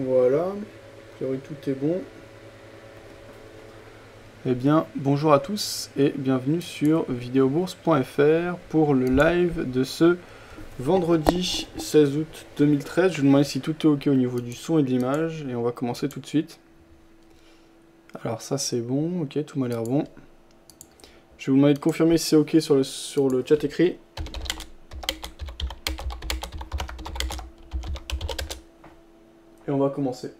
Voilà, a priori tout est bon. Eh bien, bonjour à tous et bienvenue sur videobourse.fr pour le live de ce vendredi 16 août 2013. Je vais vous demander si tout est ok au niveau du son et de l'image et on va commencer tout de suite. Alors ça c'est bon, ok, tout m'a l'air bon. Je vais vous demander de confirmer si c'est ok sur le chat écrit. Et on va commencer.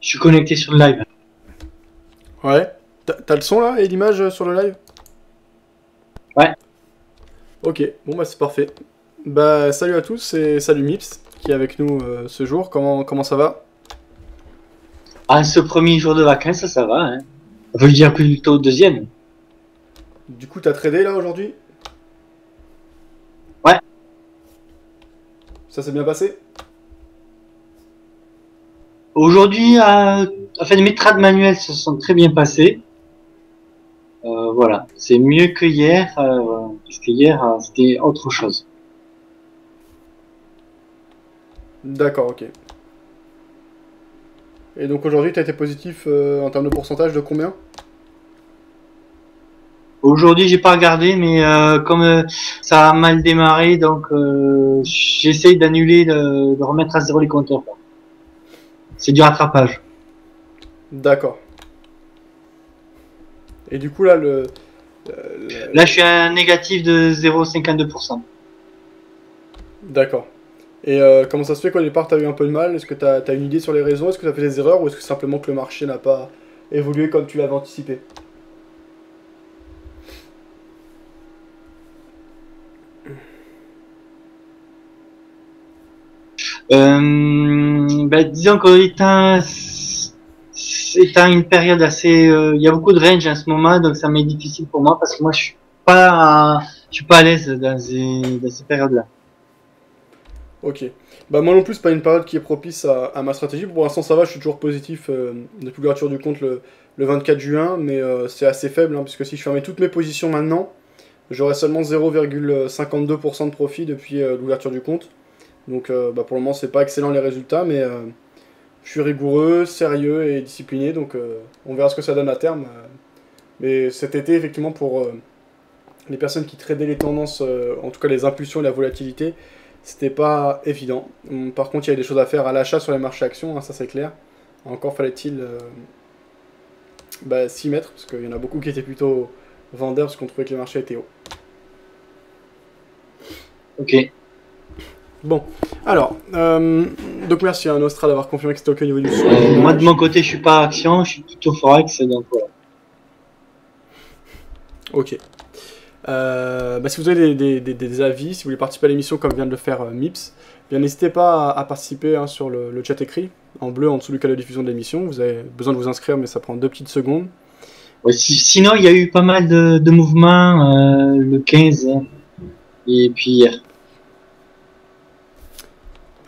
Je suis connecté sur le live. Ouais. T'as le son là et l'image sur le live? Ouais. Ok, bon bah c'est parfait. Bah salut à tous et salut Mips qui est avec nous ce jour. Comment ça va? Ah, ce premier jour de vacances, ça va, hein. On peut le dire plutôt deuxième. Du coup t'as tradé là aujourd'hui? Ouais. Ça s'est bien passé? Aujourd'hui, mes trades manuels se sont très bien passés. Voilà, c'est mieux que hier, parce que hier, c'était autre chose. D'accord, ok. Et donc aujourd'hui t'as été positif en termes de pourcentage de combien? Aujourd'hui, j'ai pas regardé, mais comme ça a mal démarré, donc j'essaye d'annuler, de remettre à zéro les compteurs. C'est du rattrapage. D'accord. Et du coup là Là, je suis à un négatif de 0,52%. D'accord. Et comment ça se fait qu'au départ t'as eu un peu de mal? Est-ce que t'as une idée sur les raisons? Est-ce que t'as fait des erreurs ou est-ce que simplement que le marché n'a pas évolué comme tu l'avais anticipé? Disons étant une période assez, il y a beaucoup de range en ce moment, donc ça m'est difficile pour moi parce que moi je suis pas à l'aise dans ces périodes-là. Ok. Bah moi non plus, c'est pas une période qui est propice à ma stratégie. Pour l'instant, ça va, je suis toujours positif depuis l'ouverture du compte le 24 juin, mais c'est assez faible, hein, puisque si je fermais toutes mes positions maintenant, j'aurais seulement 0,52% de profit depuis l'ouverture du compte. Donc bah, pour le moment, c'est pas excellent les résultats, mais je suis rigoureux, sérieux et discipliné, donc on verra ce que ça donne à terme. Mais cet été, effectivement, pour les personnes qui tradaient les tendances, en tout cas les impulsions et la volatilité, c'était pas évident. Par contre, il y avait des choses à faire à l'achat sur les marchés actions, hein, ça c'est clair. Encore fallait-il s'y mettre, parce qu'il y en a beaucoup qui étaient plutôt vendeurs, parce qu'on trouvait que les marchés étaient hauts. Ok. Bon, alors, donc merci à Nostra d'avoir confirmé que c'était ok au niveau du son. Moi de mon côté, je suis pas action, je suis plutôt forex, donc voilà. Ok. Si vous avez des avis, si vous voulez participer à l'émission comme vient de le faire Mips, bien n'hésitez pas à participer hein, sur le chat écrit, en bleu en dessous du canal de diffusion de l'émission. Vous avez besoin de vous inscrire, mais ça prend 2 petites secondes. Ouais, sinon, il y a eu pas mal de mouvements le 15 et puis hier.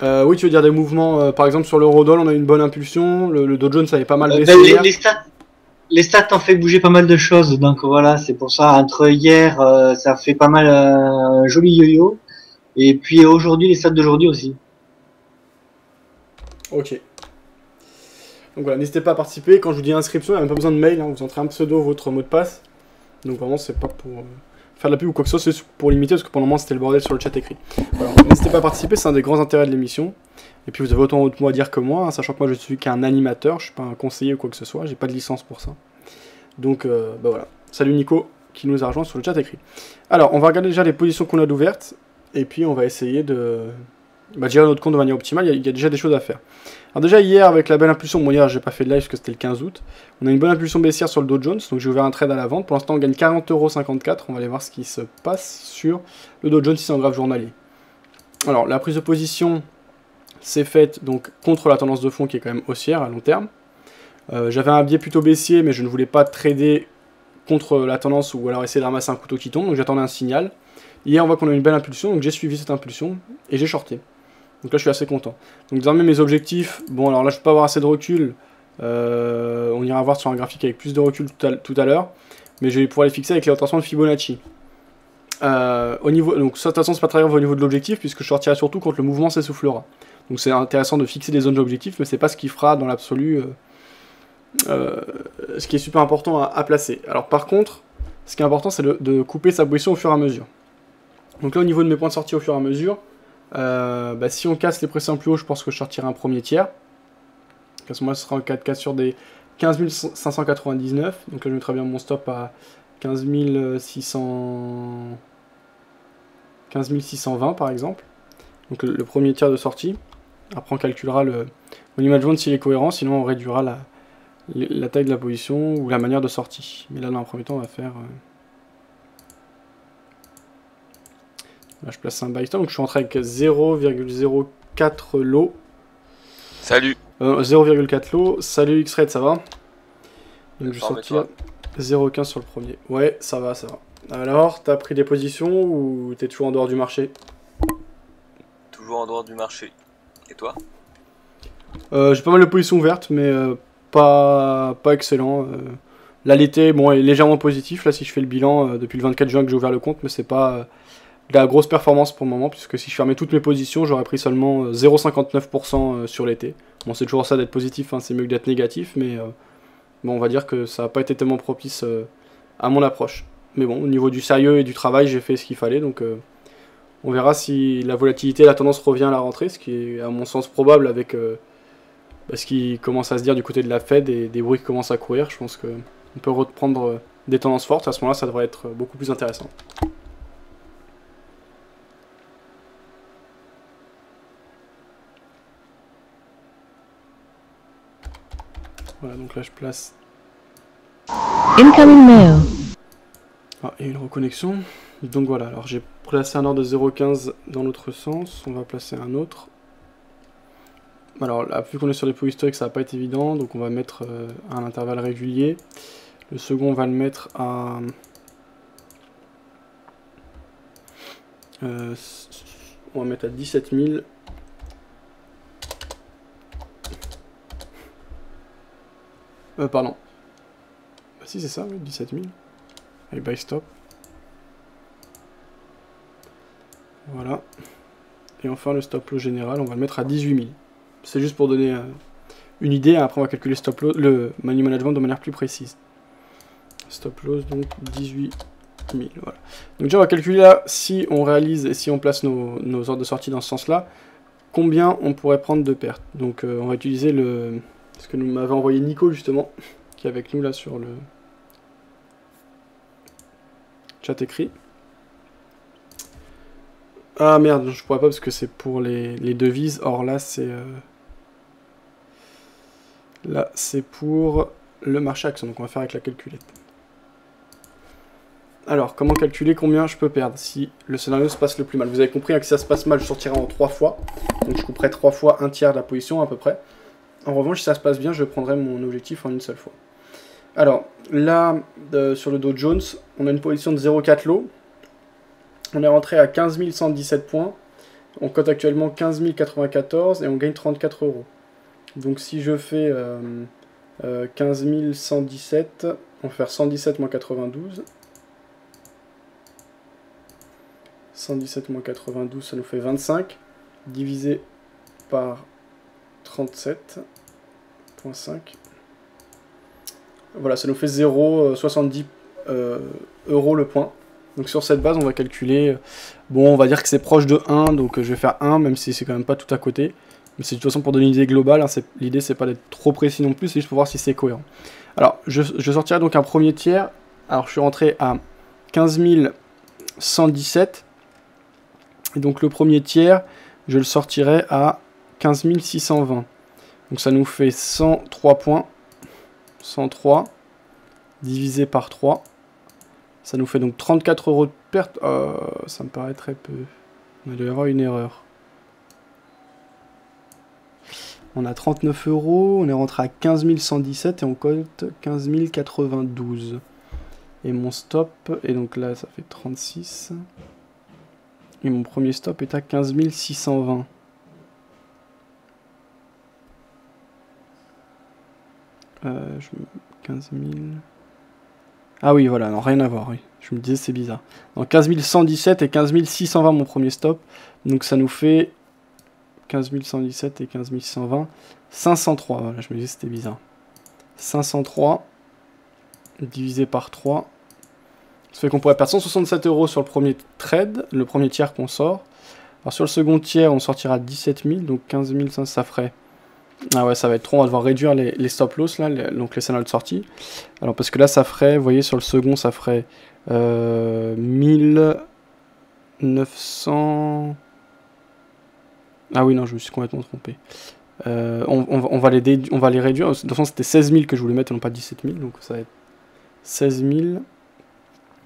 Oui, tu veux dire des mouvements, par exemple sur l'eurodoll, on a eu une bonne impulsion, le Dow Jones avait pas mal baissé Ben, hier. les stats ont fait bouger pas mal de choses, donc voilà, c'est pour ça. Entre hier, ça fait pas mal un joli yo-yo, et puis aujourd'hui, les stats d'aujourd'hui aussi. Ok. Donc voilà, n'hésitez pas à participer. Quand je vous dis inscription, il n'y a même pas besoin de mail, hein, vous entrez un pseudo, votre mot de passe. Donc vraiment, c'est pas pour faire de la pub ou quoi que ce soit, c'est pour limiter, parce que pour le moment, c'était le bordel sur le chat écrit. Voilà. N'hésitez pas à participer, c'est un des grands intérêts de l'émission. Et puis vous avez autant de mots à dire que moi, hein, sachant que moi je suis qu'un animateur, je suis pas un conseiller ou quoi que ce soit, j'ai pas de licence pour ça. Donc voilà. Salut Nico qui nous a rejoint sur le chat écrit. Alors on va regarder déjà les positions qu'on a d'ouvertes et puis on va essayer de gérer notre compte de manière optimale. Il y a déjà des choses à faire. Alors déjà hier avec la belle impulsion, bon hier j'ai pas fait de live parce que c'était le 15 août, on a une bonne impulsion baissière sur le Dow Jones, donc j'ai ouvert un trade à la vente. Pour l'instant on gagne 40,54€, on va aller voir ce qui se passe sur le Dow Jones si c'est en graphe journalier. Alors la prise de position c'est faite donc contre la tendance de fond qui est quand même haussière à long terme. J'avais un biais plutôt baissier, mais je ne voulais pas trader contre la tendance ou alors essayer de ramasser un couteau qui tombe, donc j'attendais un signal. Hier, on voit qu'on a une belle impulsion, donc j'ai suivi cette impulsion et j'ai shorté. Donc là, je suis assez content. Donc désormais, mes objectifs, bon, alors là, je ne peux pas avoir assez de recul. On ira voir sur un graphique avec plus de recul tout à l'heure, mais je vais pouvoir les fixer avec les rotations de Fibonacci. Au niveau, donc ça de toute façon c'est pas très grave au niveau de l'objectif puisque je sortirai surtout quand le mouvement s'essoufflera. Donc c'est intéressant de fixer des zones d'objectif, mais c'est pas ce qui fera dans l'absolu ce qui est super important à placer. Alors par contre, ce qui est important c'est de couper sa position au fur et à mesure. Donc là au niveau de mes points de sortie au fur et à mesure, si on casse les précédents plus hauts, je pense que je sortirai un premier tiers. À ce moment-là ce sera en 4 sur des 15 599, donc là je mettrai bien mon stop à 15 620 par exemple. Donc le premier tiers de sortie. Après on calculera le money management s'il est cohérent, sinon on réduira la taille de la position ou la manière de sortie. Mais là dans un premier temps on va faire... Là je place un buy stop, donc je suis rentré avec 0,04 lots. Salut. 0,4 lots. Salut X-Red, ça va? Donc je vais sortir 0,15 sur le premier. Ouais, ça va, ça va. Alors, t'as pris des positions ou t'es toujours en dehors du marché? Toujours en dehors du marché. Et toi? J'ai pas mal de positions ouvertes, mais pas excellent. Là, l'été, bon, est légèrement positif. Là, si je fais le bilan, depuis le 24 juin que j'ai ouvert le compte, mais c'est pas de la grosse performance pour le moment, puisque si je fermais toutes mes positions, j'aurais pris seulement 0,59% sur l'été. Bon, c'est toujours ça d'être positif, hein, c'est mieux que d'être négatif, mais bon, on va dire que ça n'a pas été tellement propice à mon approche. Mais bon, au niveau du sérieux et du travail, j'ai fait ce qu'il fallait, donc on verra si la volatilité, la tendance revient à la rentrée, ce qui est à mon sens probable avec ce qui commence à se dire du côté de la Fed et des bruits qui commencent à courir. Je pense qu'on peut reprendre des tendances fortes, à ce moment-là ça devrait être beaucoup plus intéressant. Voilà, donc là je place... Incoming mail. Ah, et une reconnexion. Donc voilà, alors j'ai placé un ordre de 0,15 dans l'autre sens, on va placer un autre. Alors là, vu qu'on est sur les pots historiques, ça va pas être évident, donc on va mettre à un intervalle régulier. Le second, on va le mettre à... on va mettre à 17 000. Pardon. Bah si c'est ça, oui, 17 000. Allez, buy stop. Voilà. Et enfin le stop loss général, on va le mettre à 18 000. C'est juste pour donner une idée, après on va calculer stop loss, le money management de manière plus précise. Stop loss, donc 18 000, voilà. Donc déjà on va calculer là, si on réalise et si on place nos ordres de sortie dans ce sens-là, combien on pourrait prendre de pertes. Donc on va utiliser ce que nous m'avait envoyé Nico justement, qui est avec nous là sur le chat écrit. Ah merde, je pourrais pas parce que c'est pour les devises. Or là c'est pour le marché action, donc on va faire avec la calculette. Alors, comment calculer combien je peux perdre si le scénario se passe le plus mal? Vous avez compris hein, que si ça se passe mal, je sortirai en 3 fois. Donc je couperai 3 fois un tiers de la position à peu près. En revanche, si ça se passe bien, je prendrai mon objectif en une seule fois. Alors, là, sur le Dow Jones, on a une position de 0,4 lots. On est rentré à 15 117 points. On cote actuellement 15 094 et on gagne 34 €. Donc si je fais 15 117, on va faire 117 moins 92. 117 moins 92, ça nous fait 25, divisé par 37,5. Voilà, ça nous fait 0,70 € le point. Donc sur cette base, on va calculer, bon, on va dire que c'est proche de 1, donc je vais faire 1, même si c'est quand même pas tout à côté. Mais c'est de toute façon pour donner une idée globale, hein, l'idée c'est pas d'être trop précis non plus, c'est juste pour voir si c'est cohérent. Alors, je sortirai donc un premier tiers. Alors je suis rentré à 15 117. Et donc le premier tiers, je le sortirai à 15 620. Donc ça nous fait 103 points. 103 divisé par 3. Ça nous fait donc 34 € de perte. Ça me paraît très peu. On doit y avoir une erreur. On a 39 €. On est rentré à 15 117 et on cote 15 092. Et mon stop, et donc là ça fait 36. Et mon premier stop est à 15 620. Je 15 000. Ah oui, voilà, non, rien à voir, oui. Je me disais, c'est bizarre. Donc 15 117 et 15 620 mon premier stop. Donc ça nous fait 15 117 et 15 620. 503, voilà, je me disais, c'était bizarre. 503 divisé par 3. Ça fait qu'on pourrait perdre 167 € sur le premier trade, le premier tiers qu'on sort. Alors sur le second tiers, on sortira 17 000, donc 15 500, ça ferait... Ah ouais, ça va être trop, on va devoir réduire les stop loss, là, donc les scénarios de sortie. Alors parce que là, ça ferait, vous voyez, sur le second, ça ferait 1900... Ah oui, non, je me suis complètement trompé. On va les réduire, de toute façon, c'était 16 000 que je voulais mettre, et non pas 17 000, donc ça va être 16 000...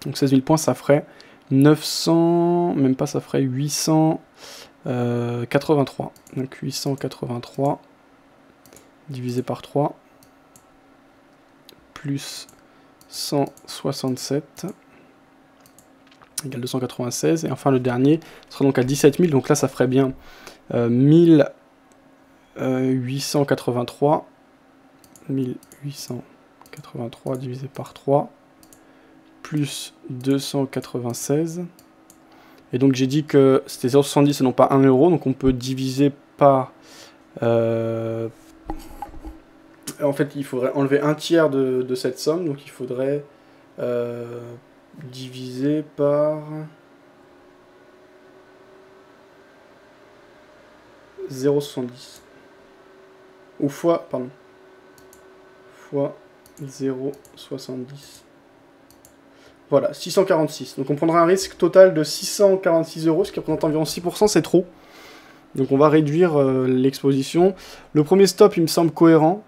Donc 16 000 points, ça ferait 900... Même pas, ça ferait 883. Donc 883... divisé par 3, plus 167, égale 296, et enfin le dernier sera donc à 17 000, donc là ça ferait bien 1883 divisé par 3, plus 296, et donc j'ai dit que c'était 0,70 et non pas 1 €, donc on peut diviser par... en fait, il faudrait enlever un tiers de cette somme, donc il faudrait diviser par 0,70. Ou fois, pardon, fois 0,70. Voilà, 646. Donc on prendra un risque total de 646 €, ce qui représente environ 6%, c'est trop. Donc on va réduire l'exposition. Le premier stop, il me semble cohérent,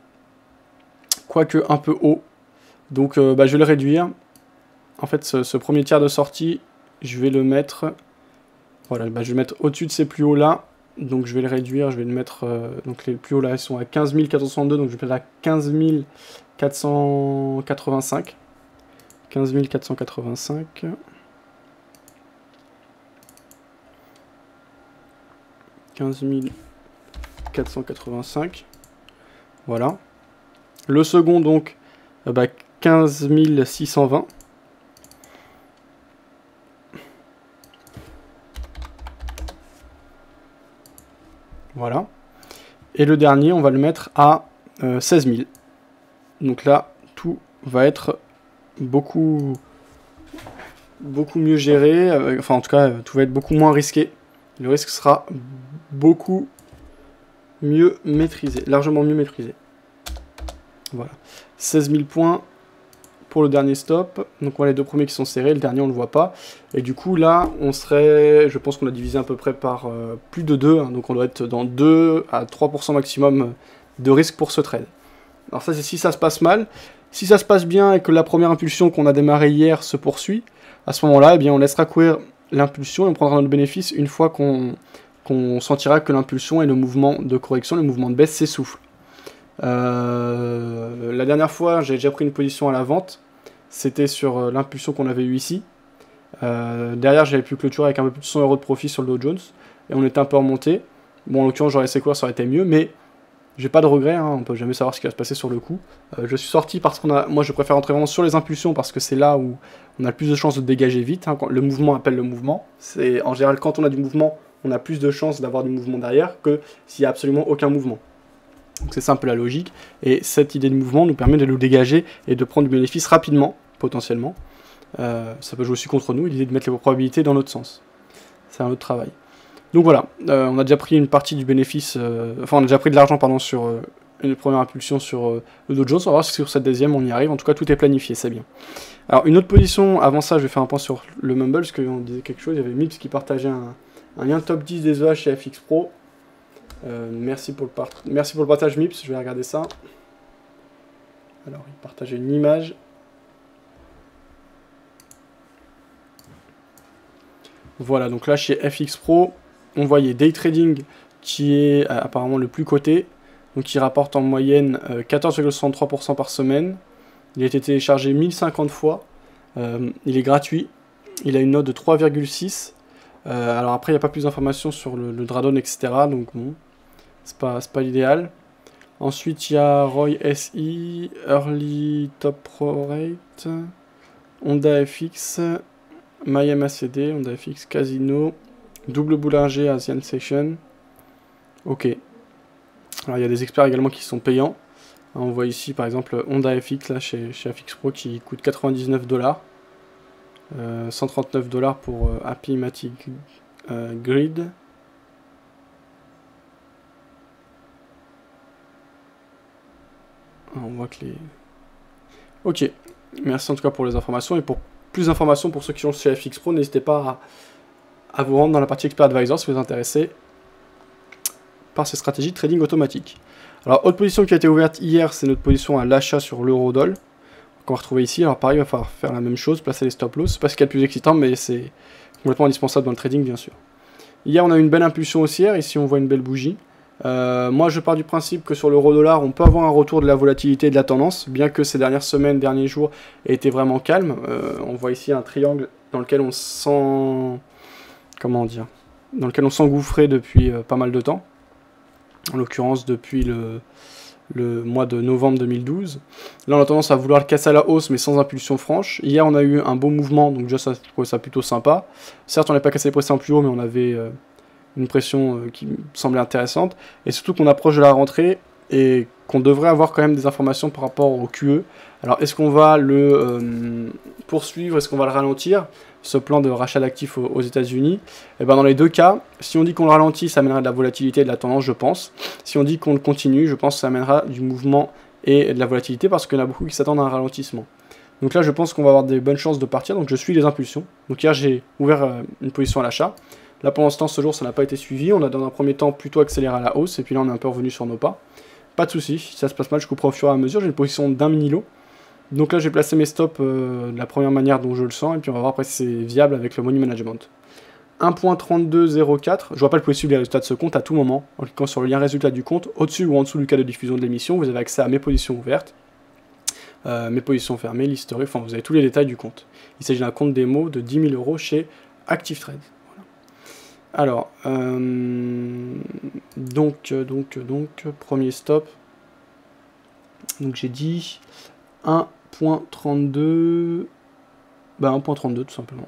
quoique un peu haut. Donc je vais le réduire. En fait, ce premier tiers de sortie, je vais le mettre... Voilà, je vais le mettre au-dessus de ces plus hauts là. Donc je vais le réduire, je vais le mettre... donc les plus hauts là, ils sont à 15 462, donc je vais le mettre à 15 485. 15 485. Voilà. Le second, donc, 15 620. Voilà. Et le dernier, on va le mettre à 16 000. Donc là, tout va être beaucoup mieux géré. Enfin, en tout cas, tout va être beaucoup moins risqué. Le risque sera beaucoup mieux maîtrisé, largement mieux maîtrisé. Voilà. 16 000 points pour le dernier stop. Donc voilà les deux premiers qui sont serrés, le dernier on ne le voit pas. Et du coup là, on serait, je pense qu'on a divisé à peu près par plus de 2. Hein, donc on doit être dans 2 à 3% maximum de risque pour ce trade. Alors ça c'est si ça se passe mal. Si ça se passe bien et que la première impulsion qu'on a démarrée hier se poursuit, à ce moment-là, eh bien, on laissera courir l'impulsion et on prendra notre bénéfice une fois qu'on sentira que l'impulsion et le mouvement de correction, le mouvement de baisse s'essouffle. La dernière fois, j'ai déjà pris une position à la vente. C'était sur l'impulsion qu'on avait eue ici. Derrière, j'avais pu clôturer avec un peu plus de 100 € de profit sur le Dow Jones. Et on était un peu remonté. Bon, en l'occurrence, j'aurais laissé courir, ça aurait été mieux. Mais j'ai pas de regrets, hein, on peut jamais savoir ce qui va se passer sur le coup. Je suis sorti parce moi je préfère entrer vraiment sur les impulsions parce que c'est là où on a le plus de chances de dégager vite. Hein, quand le mouvement appelle le mouvement. C'est en général quand on a du mouvement, on a plus de chances d'avoir du mouvement derrière que s'il n'y a absolument aucun mouvement. Donc c'est ça un peu la logique. Et cette idée de mouvement nous permet de le dégager et de prendre du bénéfice rapidement, potentiellement. Ça peut jouer aussi contre nous, l'idée de mettre les probabilités dans notre sens. C'est un autre travail. Donc voilà, on a déjà pris une partie du bénéfice, enfin on a déjà pris de l'argent pardon sur une première impulsion sur le Dow Jones, on va voir si sur cette deuxième on y arrive, en tout cas tout est planifié, c'est bien. Alors une autre position, avant ça je vais faire un point sur le Mumble, parce qu'on disait quelque chose, il y avait Mips qui partageait un lien top 10 des EH chez FX Pro. Merci pour le partage Mips, je vais regarder ça. Alors il partageait une image. Voilà, donc là chez FX Pro, on voyait Day Trading qui est apparemment le plus coté, donc qui rapporte en moyenne 14,63% par semaine. Il a été téléchargé 1050 fois, il est gratuit, il a une note de 3,6. Alors après, il n'y a pas plus d'informations sur le drawdown, etc. Donc bon, c'est pas l'idéal. Ensuite, il y a Roy SI, Early Top Pro Rate. Honda FX, MyMACD, Honda FX Casino, double boulanger Asian Session. Ok. Alors il y a des experts également qui sont payants. On voit ici par exemple Honda FX là, chez FX Pro qui coûte 99 $. 139 $ pour Happy Matic Grid. On voit que les... Ok, merci en tout cas pour les informations. Et pour plus d'informations pour ceux qui sont chez FX Pro, n'hésitez pas à vous rendre dans la partie Expert Advisor si vous êtes intéressé par ces stratégies de trading automatique. Alors, autre position qui a été ouverte hier, c'est notre position à l'achat sur l'euro-doll, qu'on va retrouver ici. Alors pareil, il va falloir faire la même chose, placer les stop-loss. C'est pas ce qu'il y a de plus excitant, mais c'est complètement indispensable dans le trading, bien sûr. Hier, on a eu une belle impulsion haussière. Ici, on voit une belle bougie. Moi, je pars du principe que sur l'euro-dollar, on peut avoir un retour de la volatilité et de la tendance, bien que ces dernières semaines, derniers jours, aient été vraiment calmes. On voit ici un triangle dans lequel on sent... Comment dire ? Dans lequel on s'engouffrait depuis pas mal de temps. En l'occurrence, depuis le mois de novembre 2012. Là, on a tendance à vouloir le casser à la hausse, mais sans impulsion franche. Hier, on a eu un beau mouvement, donc déjà, je trouvais ça plutôt sympa. Certes, on n'a pas cassé les pressions plus haut, mais on avait une pression qui me semblait intéressante. Et surtout qu'on approche de la rentrée et qu'on devrait avoir quand même des informations par rapport au QE. Alors, est-ce qu'on va le poursuivre? Est-ce qu'on va le ralentir? Ce plan de rachat d'actifs aux États-Unis, et ben dans les deux cas, si on dit qu'on le ralentit, ça amènera de la volatilité et de la tendance, je pense. Si on dit qu'on le continue, je pense que ça amènera du mouvement et de la volatilité, parce qu'il y en a beaucoup qui s'attendent à un ralentissement. Donc là, je pense qu'on va avoir des bonnes chances de partir, donc je suis les impulsions. Donc hier, j'ai ouvert une position à l'achat. Là, pour l'instant, ce jour, ça n'a pas été suivi. On a dans un premier temps plutôt accéléré à la hausse, et puis là, on est un peu revenu sur nos pas. Pas de souci, si ça se passe mal, je couperai au fur et à mesure. J'ai une position d'un mini-lot. Donc là, j'ai placé mes stops de la première manière dont je le sens, et puis on va voir après si c'est viable avec le money management. 1.3204, je vous rappelle que vous pouvez suivre les résultats de ce compte à tout moment, en cliquant sur le lien résultat du compte, au-dessus ou en dessous du cas de diffusion de l'émission, vous avez accès à mes positions ouvertes, mes positions fermées, l'historique, enfin vous avez tous les détails du compte. Il s'agit d'un compte démo de 10 000 € chez ActiveTrade. Voilà. Alors, donc, premier stop, donc j'ai dit 1.32, bah 1.32 tout simplement.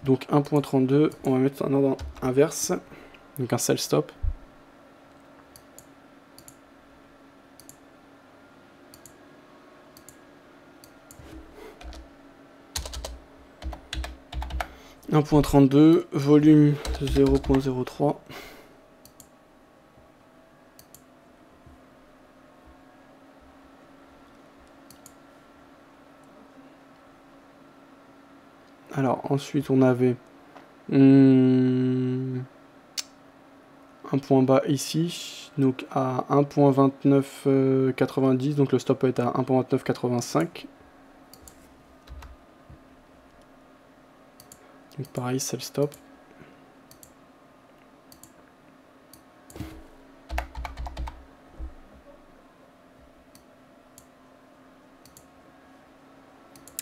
Donc 1.32, on va mettre un ordre inverse, donc un sell stop. « 1.32, volume 0.03. Alors, ensuite, on avait un point bas ici, donc à 1.2990, donc le stop peut être à 1.2985. Donc pareil, c'est le stop.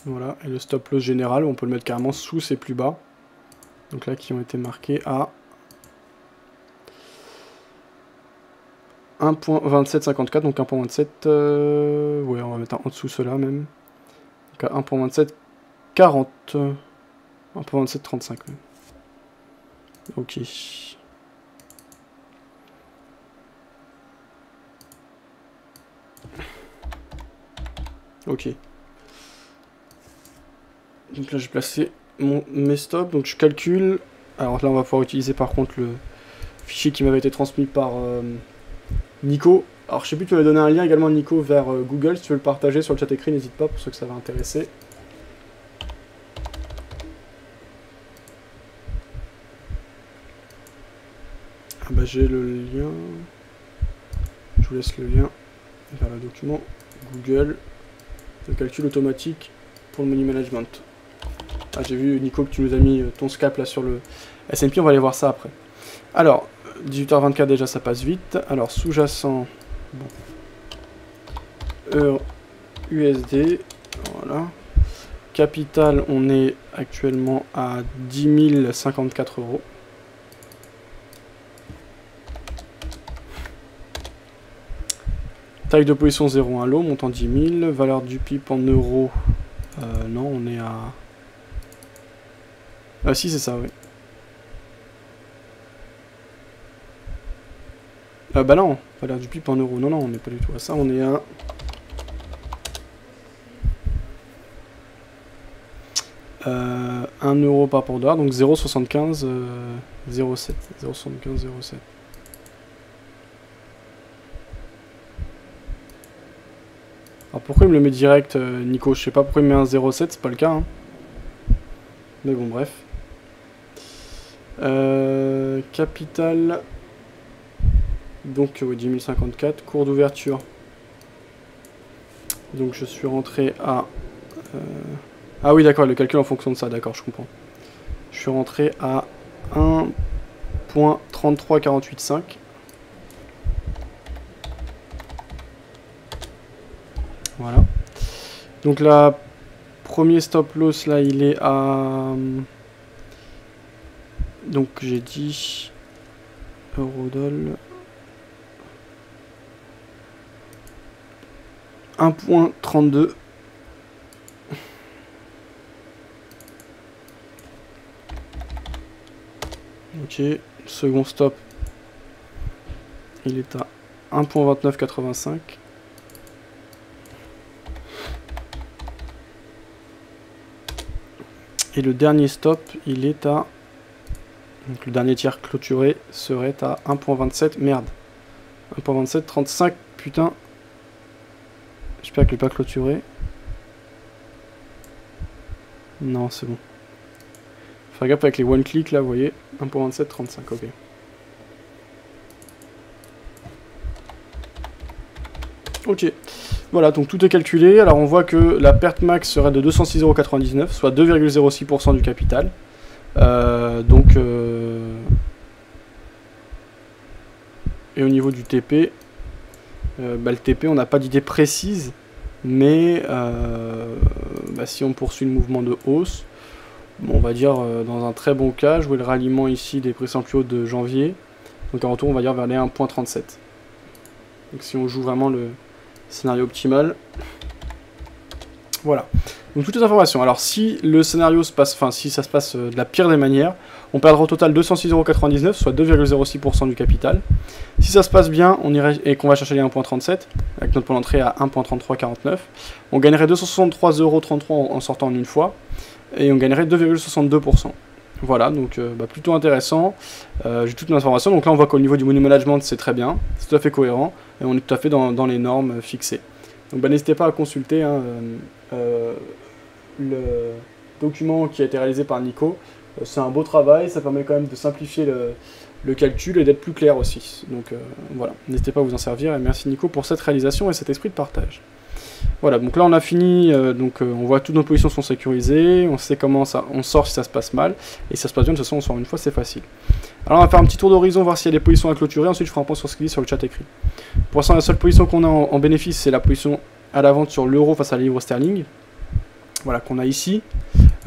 Voilà, et le stop loss général, on peut le mettre carrément sous ses plus bas. Donc là, qui ont été marqués à 1.2754, donc 1.27, ouais, on va mettre en dessous cela même. Donc à 1.2740, 1.2735 même. Ok. Ok. Donc là j'ai placé mes stops, donc je calcule. Alors là on va pouvoir utiliser par contre le fichier qui m'avait été transmis par Nico. Alors je sais plus, tu m'avais donné un lien également Nico vers Google, si tu veux le partager sur le chat écrit, n'hésite pas pour ceux que ça va intéresser. Ah bah j'ai le lien, je vous laisse le lien vers le document Google, le calcul automatique pour le money management. Ah, j'ai vu Nico que tu nous as mis ton scalp là sur le S&P, on va aller voir ça après. Alors, 18h24 déjà ça passe vite. Alors, sous-jacent, bon. Euro, USD, voilà. Capital, on est actuellement à 10 054 €. Taille de position 0,1 lot, montant 10 000. Valeur du PIB en euros Non, on est à... Ah si, c'est ça, oui. Bah non, pas l'air du pipe en euros. Non, non, on n'est pas du tout à ça. On est à... Euh, 1 euro par rapport au dollar, donc 0,75 0,7. 0,75 0,7. Alors pourquoi il me le met direct, Nico? Je sais pas pourquoi il me met un 0,7, c'est pas le cas. Hein. Mais bon, bref. Capital. Donc, ouais, 10 054. Cours d'ouverture. Donc, je suis rentré à... Ah oui, d'accord, le calcul en fonction de ça, d'accord, je comprends. Je suis rentré à 1.33485. Voilà. Donc la premier stop loss là, il est à... Donc j'ai dit... Eurodoll... 1.32. Ok, second stop, il est à 1.2985. Et le dernier stop, il est à... Donc le dernier tiers clôturé serait à 1.27. Merde. 1.27, 35, putain. J'espère qu'il n'est pas clôturé. Non, c'est bon. Faire gaffe avec les one click là, vous voyez. 1.27, 35, ok. Ok. Voilà, donc tout est calculé. Alors on voit que la perte max serait de 206,99 €, soit 2,06% du capital. Et au niveau du TP, le TP, on n'a pas d'idée précise, mais si on poursuit le mouvement de hausse, bon, on va dire dans un très bon cas, jouer le ralliement ici des précédents plus hauts de janvier, donc en retour on va dire vers les 1.37. Donc si on joue vraiment le scénario optimal, voilà. Donc toutes les informations. Alors si le scénario se passe, si ça se passe de la pire des manières, on perdra au total 206,99 €, soit 2,06% du capital. Si ça se passe bien, on irait et qu'on va chercher les 1.37 avec notre point d'entrée à 1.3349, on gagnerait 263,33 € en sortant en une fois et on gagnerait 2,62%. Voilà, donc plutôt intéressant. J'ai toutes mes informations. Donc là, on voit qu'au niveau du money management, c'est très bien, c'est tout à fait cohérent et on est tout à fait dans les normes fixées. Donc n'hésitez pas à consulter le document qui a été réalisé par Nico. C'est un beau travail, ça permet quand même de simplifier le calcul et d'être plus clair aussi. Donc voilà, n'hésitez pas à vous en servir et merci Nico pour cette réalisation et cet esprit de partage. Voilà, donc là on a fini, on voit toutes nos positions sont sécurisées, on sait comment on sort si ça se passe mal, et si ça se passe bien, de toute façon on sort une fois, c'est facile. Alors on va faire un petit tour d'horizon, voir s'il y a des positions à clôturer, ensuite je ferai un point sur ce qu'il dit sur le chat écrit. Pour l'instant la seule position qu'on a en bénéfice, c'est la position à la vente sur l'euro face à la livre sterling. Voilà, qu'on a ici.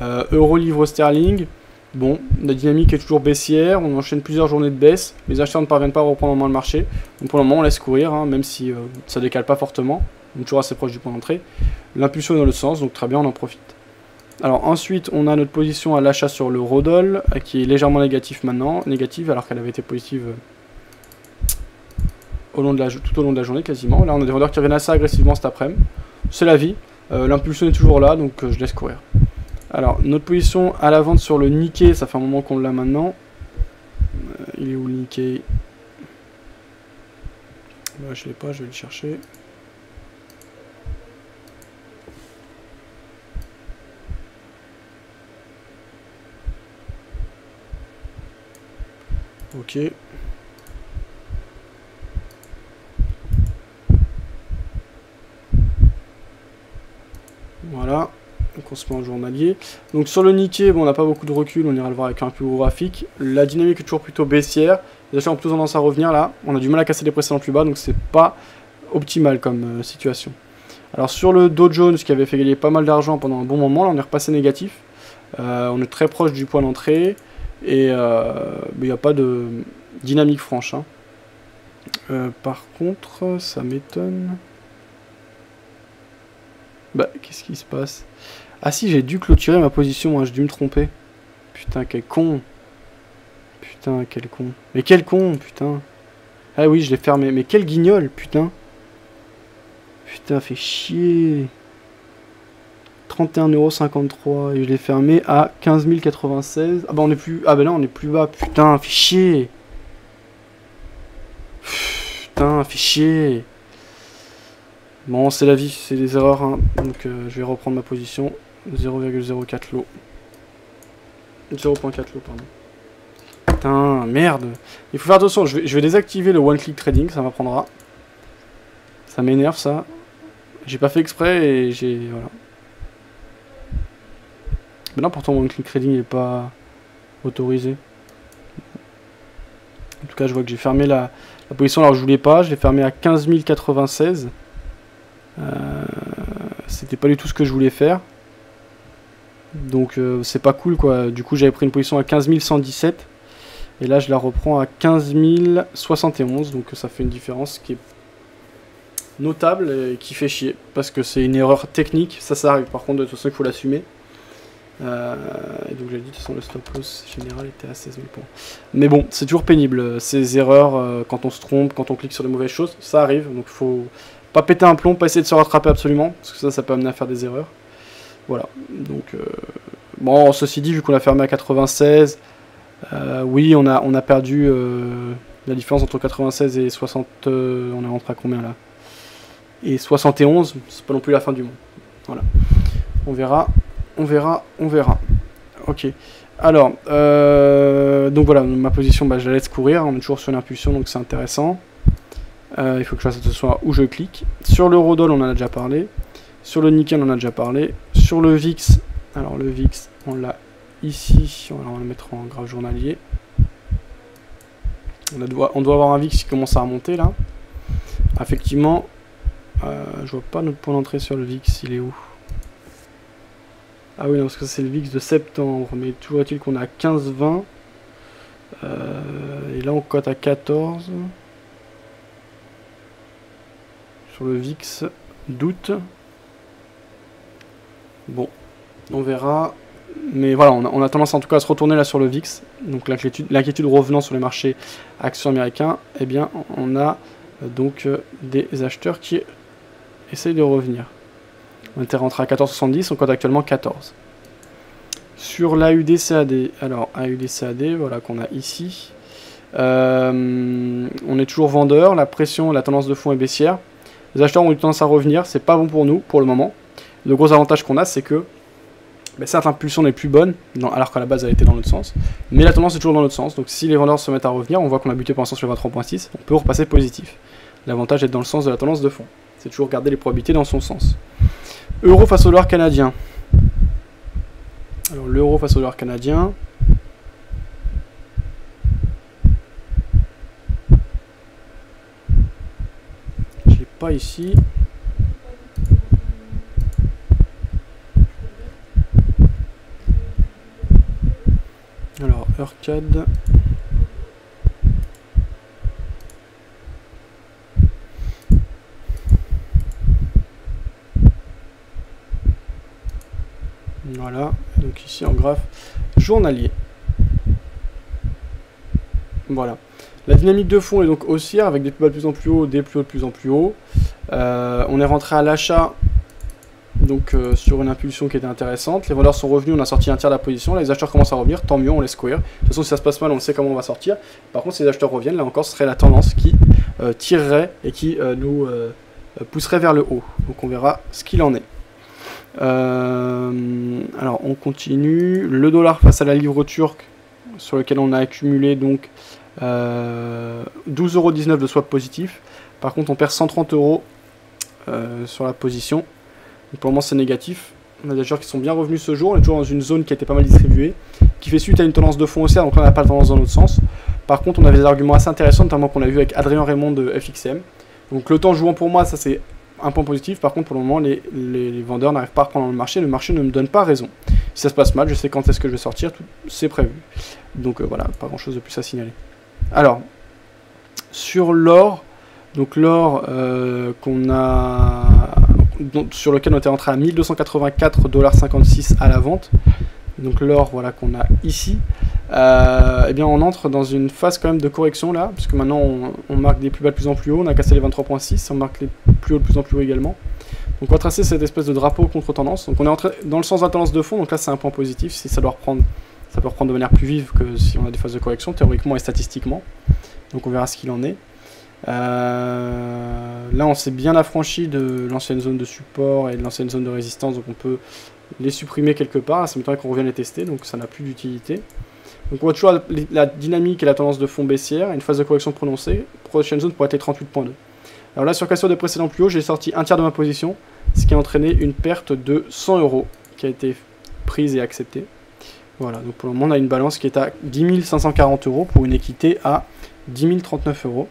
Euro-livre sterling. Bon, la dynamique est toujours baissière, on enchaîne plusieurs journées de baisse, les acheteurs ne parviennent pas à reprendre en main le marché, donc pour le moment on laisse courir, même si ça décale pas fortement, donc toujours assez proche du point d'entrée. L'impulsion est dans le sens, donc très bien, on en profite. Alors ensuite, on a notre position à l'achat sur l'eurodoll, qui est légèrement négative maintenant, alors qu'elle avait été positive tout au long de la journée quasiment. Là on a des vendeurs qui reviennent assez agressivement cet après-midi, c'est la vie, l'impulsion est toujours là, donc je laisse courir. Alors, notre position à la vente sur le Nikkei, ça fait un moment qu'on l'a maintenant. Il est où le Nikkei? Je l'ai pas, je vais le chercher. Ok. Voilà. Donc on se met en journalier. Donc sur le Nikkei, bon, on n'a pas beaucoup de recul, on ira le voir avec un plus gros graphique. La dynamique est toujours plutôt baissière. Les achats ont plutôt tendance à revenir là. On a du mal à casser les précédents plus bas, donc c'est pas optimal comme situation. Alors sur le Dow Jones, qui avait fait gagner pas mal d'argent pendant un bon moment, là on est repassé négatif. On est très proche du point d'entrée et il n'y a pas de dynamique franche. Par contre, ça m'étonne. Qu'est-ce qui se passe? Ah si, j'ai dû clôturer ma position, hein, j'ai dû me tromper. Putain, quel con. Putain, quel con. Mais quel con, putain. Ah oui, je l'ai fermé. Mais quel guignol, putain. Putain, fait chier. 31,53 € et je l'ai fermé à 15 096. Ah bah on est plus... Ah bah là on est plus bas. Putain, fait chier. Putain, fait chier. Bon, c'est la vie, c'est des erreurs. Hein. Donc je vais reprendre ma position. 0,04 lot. 0,4 lot, pardon. Putain, merde. Il faut faire attention, je vais désactiver le one-click trading, ça m'apprendra. Ça m'énerve ça. J'ai pas fait exprès et j'ai... Voilà. Mais là pourtant one-click trading n'est pas autorisé. En tout cas, je vois que j'ai fermé la position alors que je voulais pas. Je l'ai fermé à 15 096. C'était pas du tout ce que je voulais faire. Donc c'est pas cool quoi. Du coup, j'avais pris une position à 15 117. Et là, je la reprends à 15 071. Donc ça fait une différence qui est notable et qui fait chier. Parce que c'est une erreur technique. Ça arrive. Par contre, de toute façon, il faut l'assumer. Et donc j'ai dit de toute façon le stop loss général était à 16 000 points. Mais bon, c'est toujours pénible, ces erreurs, quand on se trompe, quand on clique sur de mauvaises choses, ça arrive, donc il faut pas péter un plomb, pas essayer de se rattraper absolument, parce que ça peut amener à faire des erreurs. Voilà, donc bon, ceci dit, vu qu'on a fermé à 96, oui, on a perdu la différence entre 96 et 60, on est rentré à combien là? Et 71, c'est pas non plus la fin du monde. Voilà, on verra. On verra. Ok. Alors, donc voilà, ma position, bah, je la laisse courir. On est toujours sur une impulsion, donc c'est intéressant. Il faut que je fasse attention à où je clique. Sur l'eurodoll, on en a déjà parlé. Sur le nickel, on en a déjà parlé. Sur le VIX, alors le VIX, on l'a ici. On va le mettre en graphe journalier. On doit avoir un VIX qui commence à remonter là. Effectivement, je vois pas notre point d'entrée sur le VIX. Il est où ? Ah oui, non, parce que c'est le VIX de septembre, mais toujours est-il qu'on est à 15,20. Et là, on cote à 14. Sur le VIX d'août. Bon, on verra. Mais voilà, on a tendance en tout cas à se retourner là sur le VIX. Donc l'inquiétude revenant sur les marchés actions américains, eh bien, on a donc des acheteurs qui essayent de revenir. On était rentré à 14,70, on cote actuellement 14. Sur l'AUD-CAD, alors AUD-CAD, voilà qu'on a ici. On est toujours vendeur, la pression, la tendance de fond est baissière. Les acheteurs ont eu tendance à revenir, c'est pas bon pour nous pour le moment. Le gros avantage qu'on a, c'est que certes l'impulsion n'est plus bonne, alors qu'à la base elle était dans l'autre sens, mais la tendance est toujours dans l'autre sens. Donc si les vendeurs se mettent à revenir, on voit qu'on a buté pour l'instant sur le 23.6, on peut repasser positif. L'avantage est dans le sens de la tendance de fond. C'est toujours garder les probabilités dans son sens. Euro face au dollar canadien. Alors l'euro face au dollar canadien. Je l'ai pas ici. Alors EURCAD. Voilà, donc ici en graphe journalier. Voilà. La dynamique de fond est donc haussière avec des plus bas de plus en plus haut, des plus hauts de plus en plus haut. On est rentré à l'achat donc sur une impulsion qui était intéressante. Les vendeurs sont revenus, on a sorti un tiers de la position. Là, les acheteurs commencent à revenir, tant mieux, on laisse courir. De toute façon, si ça se passe mal, on sait comment on va sortir. Par contre, si les acheteurs reviennent, là encore, ce serait la tendance qui tirerait et qui nous pousserait vers le haut. Donc on verra ce qu'il en est. Alors on continue. Le dollar face à la livre turque, sur lequel on a accumulé donc 12,19 € de swap positif. Par contre on perd 130 € sur la position. Donc, pour le moment c'est négatif. On a des acheteurs qui sont bien revenus ce jour. On est toujours dans une zone qui a été pas mal distribuée, qui fait suite à une tendance de fond haussière. Donc là on n'a pas de tendance dans l'autre sens. Par contre on avait des arguments assez intéressants, notamment qu'on a vu avec Adrien Raymond de FXM. Donc le temps jouant pour moi, ça c'est un point positif. Par contre pour le moment les vendeurs n'arrivent pas à reprendre le marché ne me donne pas raison. Si ça se passe mal, je sais quand est-ce que je vais sortir, c'est prévu. Donc voilà, pas grand chose de plus à signaler. Alors sur l'or, donc l'or qu'on a sur lequel on était rentré à 1284,56$ à la vente. Donc l'or, voilà, qu'on a ici. Eh bien, on entre dans une phase quand même de correction là, puisque maintenant on marque des plus bas de plus en plus haut. On a cassé les 23,6, on marque les plus hauts de plus en plus haut également. Donc on va tracer cette espèce de drapeau contre-tendance. Donc on est entré dans le sens de la tendance de fond, donc là c'est un point positif. Si ça doit reprendre, ça peut reprendre de manière plus vive que si on a des phases de correction, théoriquement et statistiquement. Donc on verra ce qu'il en est. Là on s'est bien affranchi de l'ancienne zone de support et de l'ancienne zone de résistance, donc on peut les supprimer quelque part. Ça m'étonnerait qu'on revienne les tester, donc ça n'a plus d'utilité. Donc on voit toujours la dynamique et la tendance de fond baissière, une phase de correction prononcée. Prochaine zone pourrait être 38,2. Alors là sur cassure des précédents plus hauts, j'ai sorti un tiers de ma position, ce qui a entraîné une perte de 100€ qui a été prise et acceptée. Voilà, donc pour le moment on a une balance qui est à 10 540€ pour une équité à 10 039€.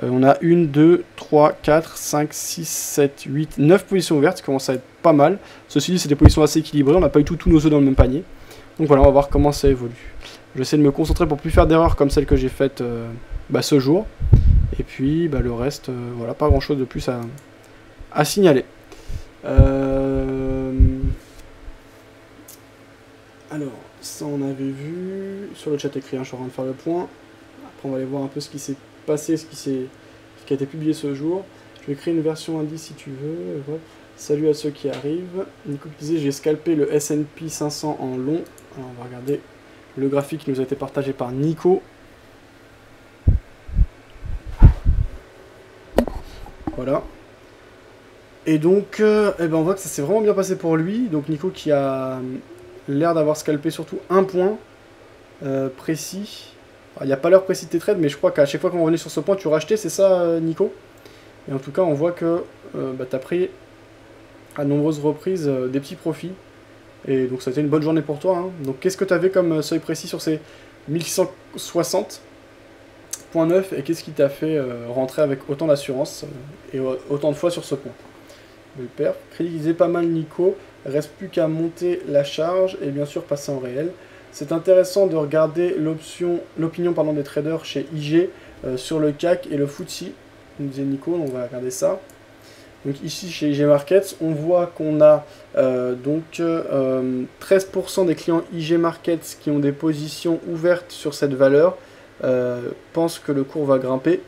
On a 1, 2, 3, 4, 5, 6, 7, 8, 9 positions ouvertes, ce qui commence à être pas mal. Ceci dit, c'est des positions assez équilibrées, on n'a pas eu tous nos œufs dans le même panier. Donc voilà, on va voir comment ça évolue. Je vais essayer de me concentrer pour plus faire d'erreurs comme celle que j'ai faite ce jour. Et puis le reste, voilà, pas grand chose de plus à signaler. Alors, ça on avait vu sur le chat écrit, hein, je suis en train de faire le point. Après on va aller voir un peu ce qui s'est passé, ce qui a été publié ce jour. Je vais créer une version indice si tu veux. Ouais. Salut à ceux qui arrivent. Nico qui disait j'ai scalpé le S&P 500 en long. Alors on va regarder le graphique qui nous a été partagé par Nico. Voilà. Et donc, on voit que ça s'est vraiment bien passé pour lui. Donc Nico qui a l'air d'avoir scalpé surtout un point précis. Il n'y a pas l'heure précise de tes trades, mais je crois qu'à chaque fois qu'on revenait sur ce point, tu rachetais, c'est ça, Nico? Et en tout cas, on voit que tu as pris à de nombreuses reprises des petits profits. Et donc, ça a été une bonne journée pour toi. Hein. Donc, qu'est-ce que tu avais comme seuil précis sur ces 1660,9 et qu'est-ce qui t'a fait rentrer avec autant d'assurance et autant de fois sur ce point? Super. Créditisez pas mal, Nico. Reste plus qu'à monter la charge et bien sûr passer en réel. C'est intéressant de regarder l'opinion des traders chez IG sur le CAC et le FTSE, nous disait Nico, on va regarder ça. Donc ici chez IG Markets, on voit qu'on a 13% des clients IG Markets qui ont des positions ouvertes sur cette valeur pensent que le cours va grimper.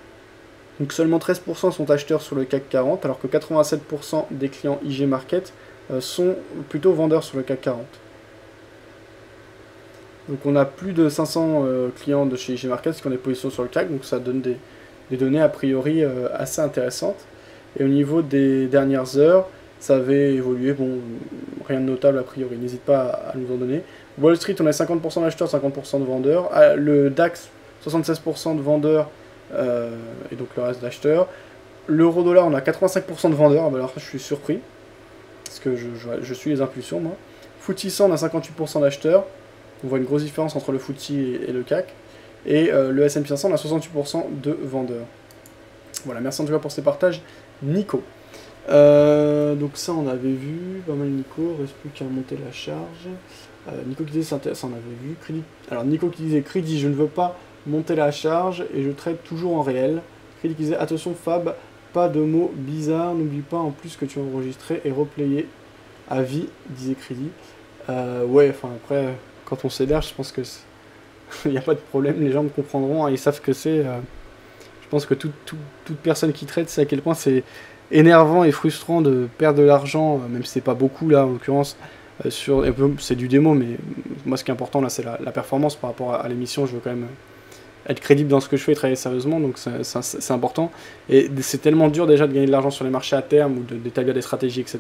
Donc seulement 13% sont acheteurs sur le CAC 40, alors que 87% des clients IG Markets sont plutôt vendeurs sur le CAC 40. Donc on a plus de 500 clients de chez IG Markets qui ont des positions sur le CAC, donc ça donne des données a priori assez intéressantes. Et au niveau des dernières heures, ça avait évolué, bon, rien de notable a priori, n'hésite pas à nous en donner. Wall Street, on a 50% d'acheteurs, 50% de vendeurs. Le DAX, 76% de vendeurs et donc le reste d'acheteurs. L'euro-dollar, on a 85% de vendeurs, alors je suis surpris, parce que je suis les impulsions moi. FTSE 100, on a 58% d'acheteurs. On voit une grosse différence entre le FTSE et le CAC. Et le S&P 500, on a 68% de vendeurs. Voilà, merci en tout cas pour ces partages, Nico. Donc ça, on avait vu, pas mal Nico, reste plus qu'à monter la charge. Nico qui disait, c'est intéressant, on avait vu. Crédit. Alors Nico qui disait, Crédit, je ne veux pas monter la charge et je trade toujours en réel. Crédit qui disait, attention Fab, pas de mots bizarres, n'oublie pas en plus que tu as enregistré et replayé à vie, disait Crédit. Ouais, enfin après... Quand on s'énerve, je pense que il n'y a pas de problème, les gens me comprendront, hein, ils savent que c'est. Je pense que toute personne qui trade sait à quel point c'est énervant et frustrant de perdre de l'argent, même si c'est pas beaucoup là en l'occurrence, c'est du démo, mais moi ce qui est important là c'est la performance par rapport à l'émission, je veux quand même être crédible dans ce que je fais et travailler sérieusement, donc c'est important. Et c'est tellement dur déjà de gagner de l'argent sur les marchés à terme ou d'établir des stratégies, etc.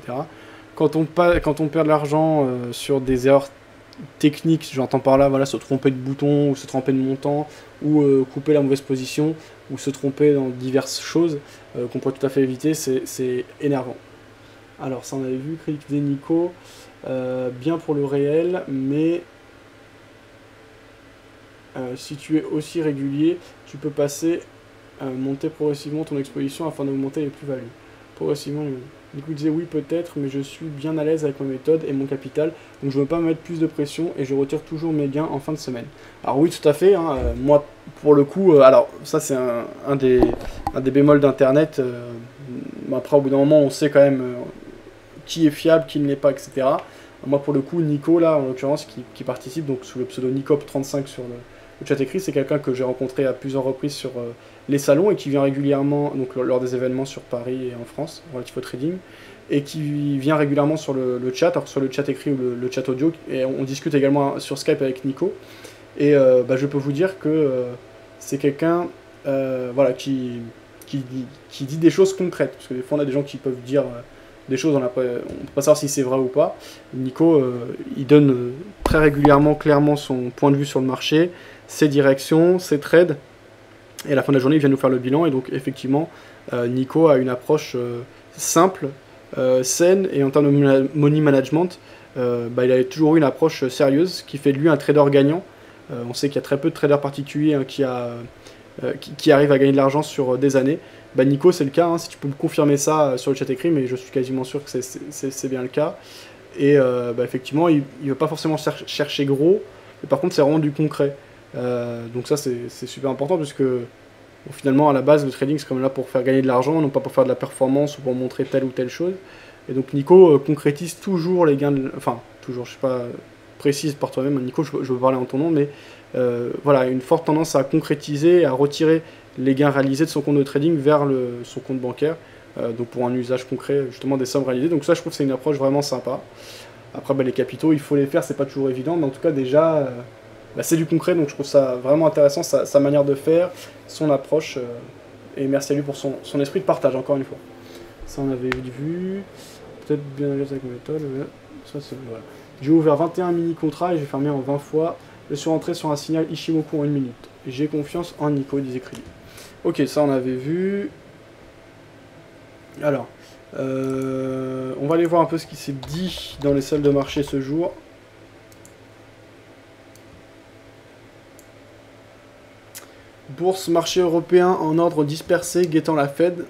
Quand on perd de l'argent sur des erreurs technique, j'entends par là, voilà, se tromper de bouton, ou se tromper de montant, ou couper la mauvaise position, ou se tromper dans diverses choses qu'on pourrait tout à fait éviter, c'est énervant. Alors ça on avait vu, Crédit des Nico, bien pour le réel, mais si tu es aussi régulier, tu peux monter progressivement ton exposition afin d'augmenter les plus-values. Progressivement, Nico disait oui peut-être, mais je suis bien à l'aise avec ma méthode et mon capital, donc je ne veux pas me mettre plus de pression et je retire toujours mes gains en fin de semaine. Alors oui, tout à fait, hein, moi pour le coup, alors ça c'est un des bémols d'internet, après au bout d'un moment on sait quand même qui est fiable, qui ne l'est pas, etc. Moi, pour le coup, Nico, là, en l'occurrence, qui participe, donc sous le pseudo Nicop35 sur le chat écrit, c'est quelqu'un que j'ai rencontré à plusieurs reprises sur les salons et qui vient régulièrement, donc lors des événements sur Paris et en France, relatif au trading, et qui vient régulièrement sur le chat, alors sur le chat écrit ou le chat audio, et on discute également sur Skype avec Nico. Et je peux vous dire que c'est quelqu'un voilà, qui dit des choses concrètes, parce que des fois on a des gens qui peuvent dire des choses, on ne peut pas savoir si c'est vrai ou pas. Nico, il donne très régulièrement, clairement son point de vue sur le marché, ses directions, ses trades, et à la fin de la journée il vient nous faire le bilan, et donc effectivement Nico a une approche simple, saine, et en termes de money management, il a toujours eu une approche sérieuse, qui fait de lui un trader gagnant. On sait qu'il y a très peu de traders particuliers qui arrivent à gagner de l'argent sur des années. Nico, c'est le cas, hein, si tu peux me confirmer ça sur le chat écrit, mais je suis quasiment sûr que c'est bien le cas. Et effectivement, il ne veut pas forcément chercher gros, mais par contre, c'est vraiment du concret. Donc ça, c'est super important, puisque finalement, à la base, le trading, c'est quand même là pour faire gagner de l'argent, non pas pour faire de la performance ou pour montrer telle ou telle chose. Et donc Nico concrétise toujours les gains, enfin, toujours, je sais pas, précise par toi-même, Nico, je veux parler en ton nom, mais voilà, une forte tendance à concrétiser, à retirer les gains réalisés de son compte de trading vers son compte bancaire, donc pour un usage concret, justement, des sommes réalisées. Donc ça, je trouve que c'est une approche vraiment sympa. Après, les capitaux, il faut les faire, c'est pas toujours évident, mais en tout cas, déjà, c'est du concret, donc je trouve ça vraiment intéressant, sa manière de faire, son approche, et merci à lui pour son esprit de partage, encore une fois. Ça, on avait vu, peut-être bien avec ma méthode, ça, c'est voilà. J'ai ouvert 21 mini-contrats et j'ai fermé en 20 fois. Je suis rentré sur un signal Ishimoku en 1 minute. J'ai confiance en Nico, disait Crédit. Ok, ça on avait vu. Alors, on va aller voir un peu ce qui s'est dit dans les salles de marché ce jour. Bourse, marché européen en ordre dispersé, guettant la Fed.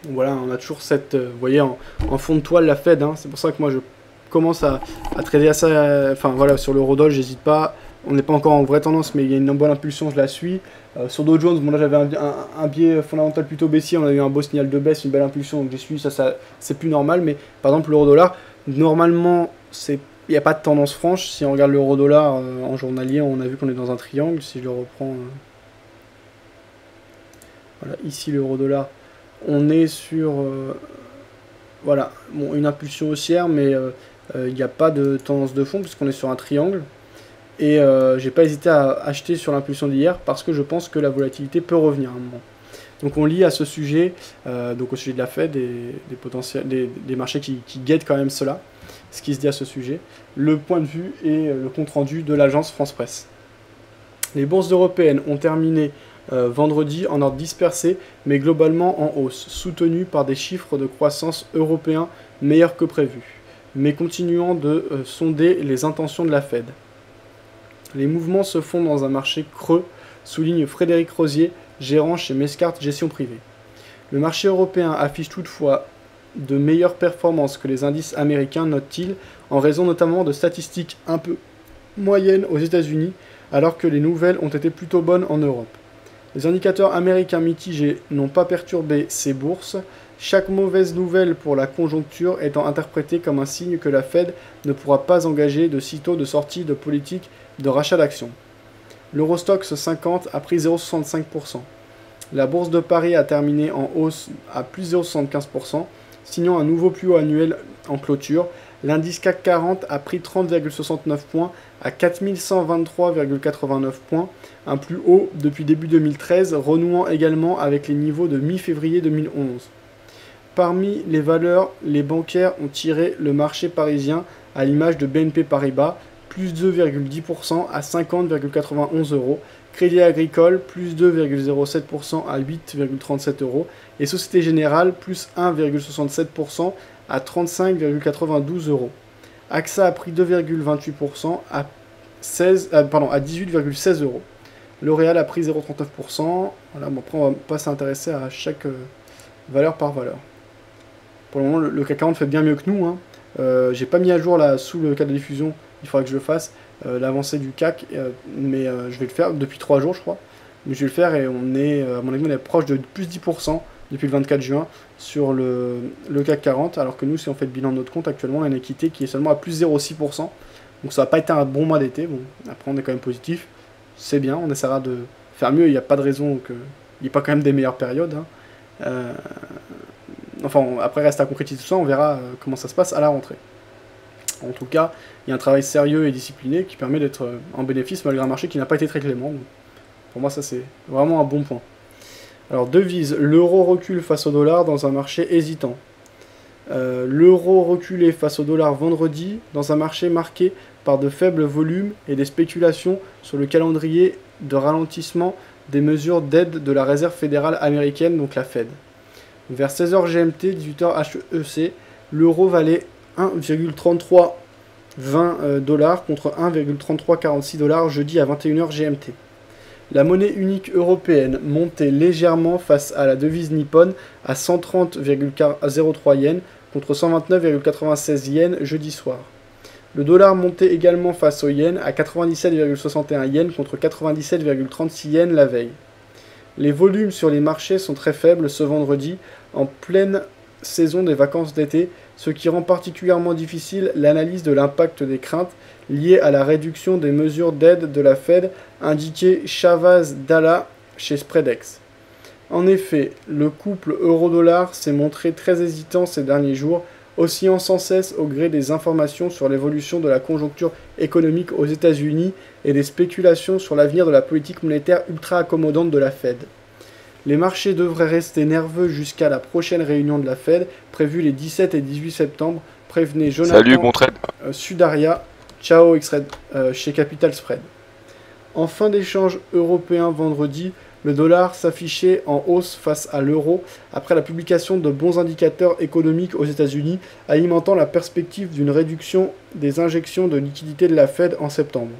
Donc voilà, on a toujours cette, vous voyez, en fond de toile la Fed. Hein, c'est pour ça que moi je commence à trader à ça, enfin voilà, sur l'eurodoll, j'hésite pas, on n'est pas encore en vraie tendance, mais il y a une bonne impulsion, je la suis. Sur Dow Jones, bon là j'avais un biais fondamental plutôt baissier, on a eu un beau signal de baisse, une belle impulsion, donc j'ai suivi, ça c'est plus normal, mais par exemple l'euro-dollar, normalement, il n'y a pas de tendance franche. Si on regarde l'euro-dollar en journalier, on a vu qu'on est dans un triangle, si je le reprends, voilà, ici l'euro-dollar, on est sur, voilà, bon, une impulsion haussière, mais il n'y a pas de tendance de fond puisqu'on est sur un triangle. Et j'ai pas hésité à acheter sur l'impulsion d'hier parce que je pense que la volatilité peut revenir à un moment. Donc on lit à ce sujet, donc au sujet de la Fed et des marchés qui guettent quand même cela, ce qui se dit à ce sujet, le point de vue et le compte rendu de l'agence France Presse. Les bourses européennes ont terminé vendredi en ordre dispersé, mais globalement en hausse, soutenues par des chiffres de croissance européens meilleurs que prévu, mais continuant de sonder les intentions de la Fed. Les mouvements se font dans un marché creux, souligne Frédéric Rosier, gérant chez Mescart Gestion Privée. Le marché européen affiche toutefois de meilleures performances que les indices américains, note-t-il, en raison notamment de statistiques un peu moyennes aux États-Unis, alors que les nouvelles ont été plutôt bonnes en Europe. Les indicateurs américains mitigés n'ont pas perturbé ces bourses, chaque mauvaise nouvelle pour la conjoncture étant interprétée comme un signe que la Fed ne pourra pas engager de sitôt de sortie de politique de rachat d'actions. L'Eurostoxx 50 a pris 0,65%. La bourse de Paris a terminé en hausse à plus 0,75%, signant un nouveau plus haut annuel en clôture. L'indice CAC 40 a pris 30,69 points à 4123,89 points, un plus haut depuis début 2013, renouant également avec les niveaux de mi-février 2011. Parmi les valeurs, les bancaires ont tiré le marché parisien à l'image de BNP Paribas, plus 2,10% à 50,91 €, Crédit Agricole, plus 2,07% à 8,37 €, et Société Générale, plus 1,67% à 35,92 €. AXA a pris 2,28% à 18,16 €. L'Oréal a pris 0,39%. Voilà, bon, après, on va pas s'intéresser à chaque valeur par valeur. Pour le moment, le CAC 40 fait bien mieux que nous. Hein. J'ai pas mis à jour là, sous le cadre de diffusion, il faudra que je le fasse, l'avancée du CAC, mais je vais le faire depuis 3 jours, je crois. Mais je vais le faire et on est, à mon avis, on est proche de plus 10% depuis le 24 juin sur le CAC 40, alors que nous, si on fait le bilan de notre compte, actuellement, on a une équité qui est seulement à plus 0,6%. Donc ça n'a pas été un bon mois d'été. Bon, après, on est quand même positif. C'est bien, on essaiera de faire mieux. Il n'y a pas de raison qu'il n'y ait pas quand même des meilleures périodes. Hein. Enfin, après, reste à concrétiser tout ça. On verra comment ça se passe à la rentrée. En tout cas, il y a un travail sérieux et discipliné qui permet d'être en bénéfice malgré un marché qui n'a pas été très clément. Donc, pour moi, ça, c'est vraiment un bon point. Alors, devise, l'euro recule face au dollar dans un marché hésitant. L'euro reculait face au dollar vendredi dans un marché marqué par de faibles volumes et des spéculations sur le calendrier de ralentissement des mesures d'aide de la Réserve fédérale américaine, donc la Fed. Vers 16h GMT, 18h HEC, l'euro valait 1,3320 $ contre 1,3346 $ jeudi à 21h GMT. La monnaie unique européenne montait légèrement face à la devise nippone à 130,03 yens contre 129,96 yens jeudi soir. Le dollar montait également face au yen à 97,61 yens contre 97,36 yens la veille. Les volumes sur les marchés sont très faibles ce vendredi, en pleine saison des vacances d'été, ce qui rend particulièrement difficile l'analyse de l'impact des craintes liées à la réduction des mesures d'aide de la Fed, indiqué Shavaz Dalla chez Spreadex. En effet, le couple euro-dollar s'est montré très hésitant ces derniers jours, oscillant sans cesse au gré des informations sur l'évolution de la conjoncture économique aux États-Unis et des spéculations sur l'avenir de la politique monétaire ultra accommodante de la Fed. Les marchés devraient rester nerveux jusqu'à la prochaine réunion de la Fed, prévue les 17 et 18 septembre, prévenait Jonathan Sudaria, ciao Xred, chez Capital Spread. En fin d'échange européen vendredi, le dollar s'affichait en hausse face à l'euro après la publication de bons indicateurs économiques aux États-Unis, alimentant la perspective d'une réduction des injections de liquidités de la Fed en septembre.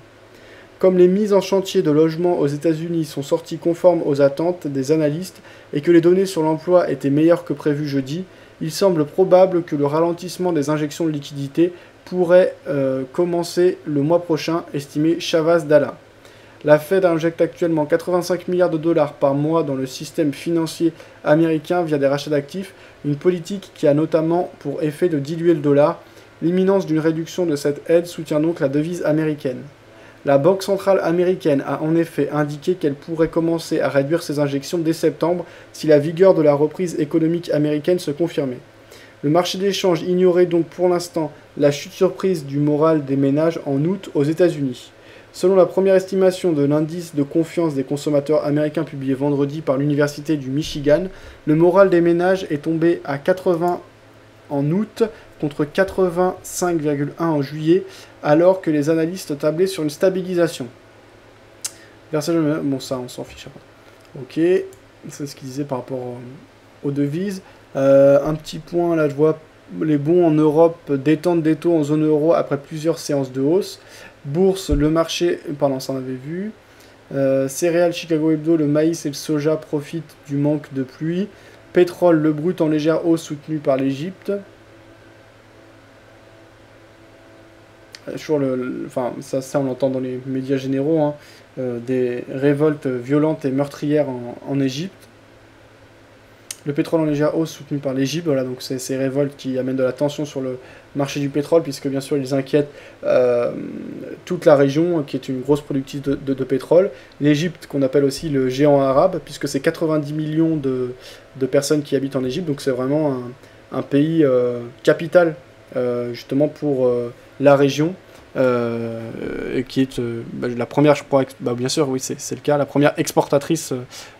Comme les mises en chantier de logements aux États-Unis sont sorties conformes aux attentes des analystes et que les données sur l'emploi étaient meilleures que prévu jeudi, il semble probable que le ralentissement des injections de liquidités pourrait commencer le mois prochain, estimé Shavaz Dalla. La Fed injecte actuellement 85 milliards de dollars par mois dans le système financier américain via des rachats d'actifs, une politique qui a notamment pour effet de diluer le dollar. L'imminence d'une réduction de cette aide soutient donc la devise américaine. La Banque centrale américaine a en effet indiqué qu'elle pourrait commencer à réduire ses injections dès septembre si la vigueur de la reprise économique américaine se confirmait. Le marché d'échange ignorait donc pour l'instant la chute surprise du moral des ménages en août aux États-Unis. Selon la première estimation de l'indice de confiance des consommateurs américains publié vendredi par l'Université du Michigan, le moral des ménages est tombé à 80 en août contre 85,1 en juillet, alors que les analystes tablaient sur une stabilisation. Bon, ça, on s'en fiche. Ok, c'est ce qu'ils disaient par rapport aux devises. Un petit point, là, je vois les bons en Europe détendent des taux en zone euro après plusieurs séances de hausse. Bourse, le marché, pardon, ça on avait vu. Céréales, Chicago Hebdo, le maïs et le soja profitent du manque de pluie. Pétrole, le brut en légère hausse soutenu par l'Égypte. Enfin, ça on l'entend dans les médias généraux, hein, des révoltes violentes et meurtrières en Égypte. Le pétrole en légère hausse soutenu par l'Égypte, voilà, donc c'est ces révoltes qui amènent de la tension sur le marché du pétrole, puisque bien sûr ils inquiètent toute la région qui est une grosse productrice de pétrole. L'Égypte qu'on appelle aussi le géant arabe, puisque c'est 90 millions de personnes qui habitent en Égypte, donc c'est vraiment un pays capital justement pour la région. Qui est la première, je crois, bien sûr, oui, c'est le cas, la première exportatrice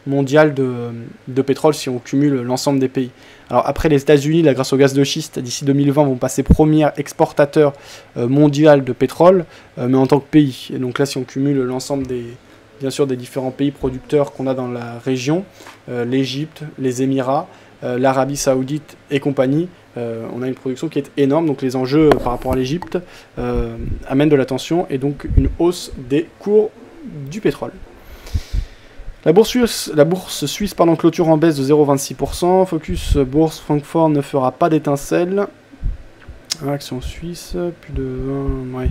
mondiale de pétrole si on cumule l'ensemble des pays. Alors après les États-Unis, là, grâce au gaz de schiste, d'ici 2020, vont passer premier exportateur mondial de pétrole, mais en tant que pays. Et donc là, si on cumule l'ensemble bien sûr, des différents pays producteurs qu'on a dans la région, l'Égypte, les Émirats, l'Arabie Saoudite et compagnie, on a une production qui est énorme, donc les enjeux par rapport à l'Égypte amènent de la tension et donc une hausse des cours du pétrole. La bourse suisse clôture en baisse de 0,26%. Focus Bourse Francfort ne fera pas d'étincelle. Action suisse, plus de 20... Ouais.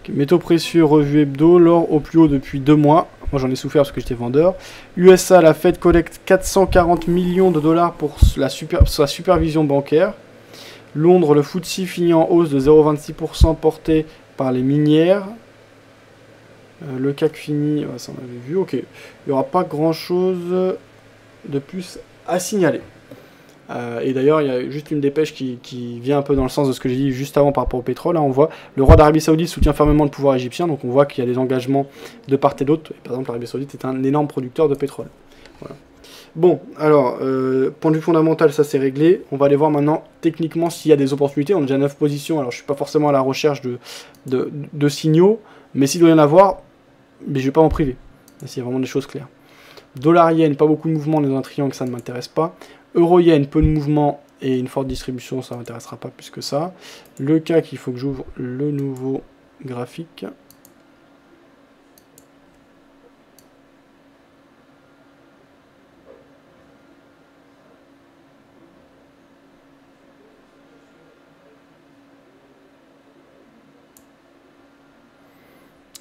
Métaux précieux, revue hebdo, l'or au plus haut depuis 2 mois. Moi j'en ai souffert parce que j'étais vendeur. USA, la Fed collecte 440 millions de dollars pour sa supervision bancaire. Londres, le FTSE finit en hausse de 0,26% porté par les minières. Le CAC finit, ouais, ça on avait vu, ok. Il n'y aura pas grand chose de plus à signaler. Et d'ailleurs, il y a juste une dépêche qui vient un peu dans le sens de ce que j'ai dit juste avant par rapport au pétrole. Là, on voit le roi d'Arabie Saoudite soutient fermement le pouvoir égyptien, donc on voit qu'il y a des engagements de part et d'autre. Par exemple, l'Arabie Saoudite est un énorme producteur de pétrole. Voilà. Bon, alors, point de vue fondamental, ça c'est réglé. On va aller voir maintenant techniquement s'il y a des opportunités. On a déjà 9 positions, alors je suis pas forcément à la recherche de signaux, mais s'il doit y en avoir, mais je vais pas m'en priver. S'il y a vraiment des choses claires. Dollar-yen, pas beaucoup de mouvements dans un triangle, ça ne m'intéresse pas. Euro-yen, peu de mouvements et une forte distribution, ça ne m'intéressera pas plus que ça. Le CAC, il faut que j'ouvre le nouveau graphique.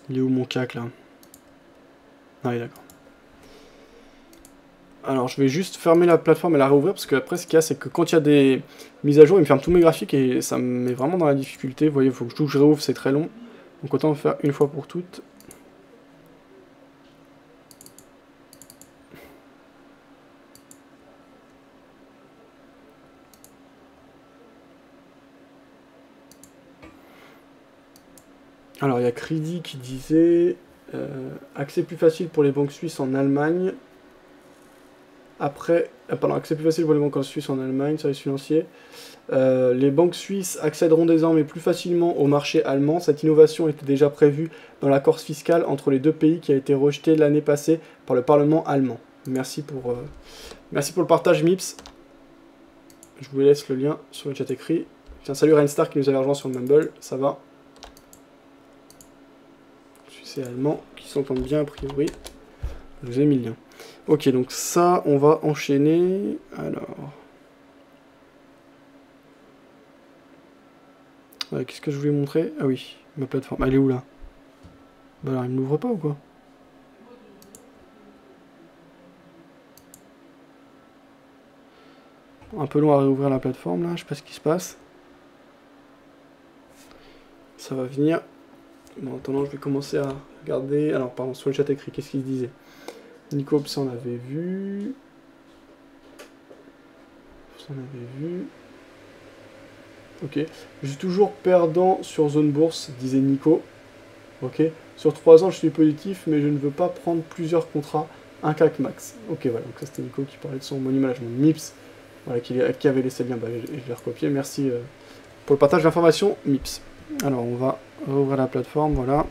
Il est où mon CAC là? Ah oui, d'accord. Alors je vais juste fermer la plateforme et la réouvrir parce que après ce qu'il y a c'est que quand il y a des mises à jour il me ferme tous mes graphiques et ça me met vraiment dans la difficulté. Vous voyez, il faut que je réouvre, c'est très long. Donc autant faire une fois pour toutes. Alors il y a Crédit qui disait accès plus facile pour les banques suisses en Allemagne. Après, pardon, accès plus facile pour les banques en Suisse en Allemagne, services financiers. Les banques suisses accéderont désormais plus facilement au marché allemand. Cette innovation était déjà prévue dans l'accord fiscal entre les deux pays qui a été rejeté l'année passée par le Parlement allemand. Merci pour le partage, Mips. Je vous laisse le lien sur le chat écrit. Tiens, salut Reinstar qui nous avait rejoint sur le Mumble, ça va? Suisse et allemand qui s'entendent bien a priori. Je vous ai mis le lien. Ok, donc ça, on va enchaîner. Alors. Qu'est-ce que je voulais montrer? Ah oui, ma plateforme. Elle est où là? Bah alors, il ne m'ouvre pas ou quoi? Un peu long à réouvrir la plateforme là, je sais pas ce qui se passe. Ça va venir. Bon, en attendant, je vais commencer à regarder. Alors, pardon, sur le chat écrit, qu'est-ce qu'il disait? Nico, ça on avait vu. Ça on avait vu. Ok. Je suis toujours perdant sur zone bourse, disait Nico. Ok. Sur 3 ans, je suis positif, mais je ne veux pas prendre plusieurs contrats. Un CAC max. Ok, voilà. Donc ça c'était Nico qui parlait de son money management MIPS. Voilà, qui avait laissé le lien. Bah, je l'ai recopié. Merci pour le partage d'informations, MIPS. Alors on va rouvrir la plateforme. Voilà.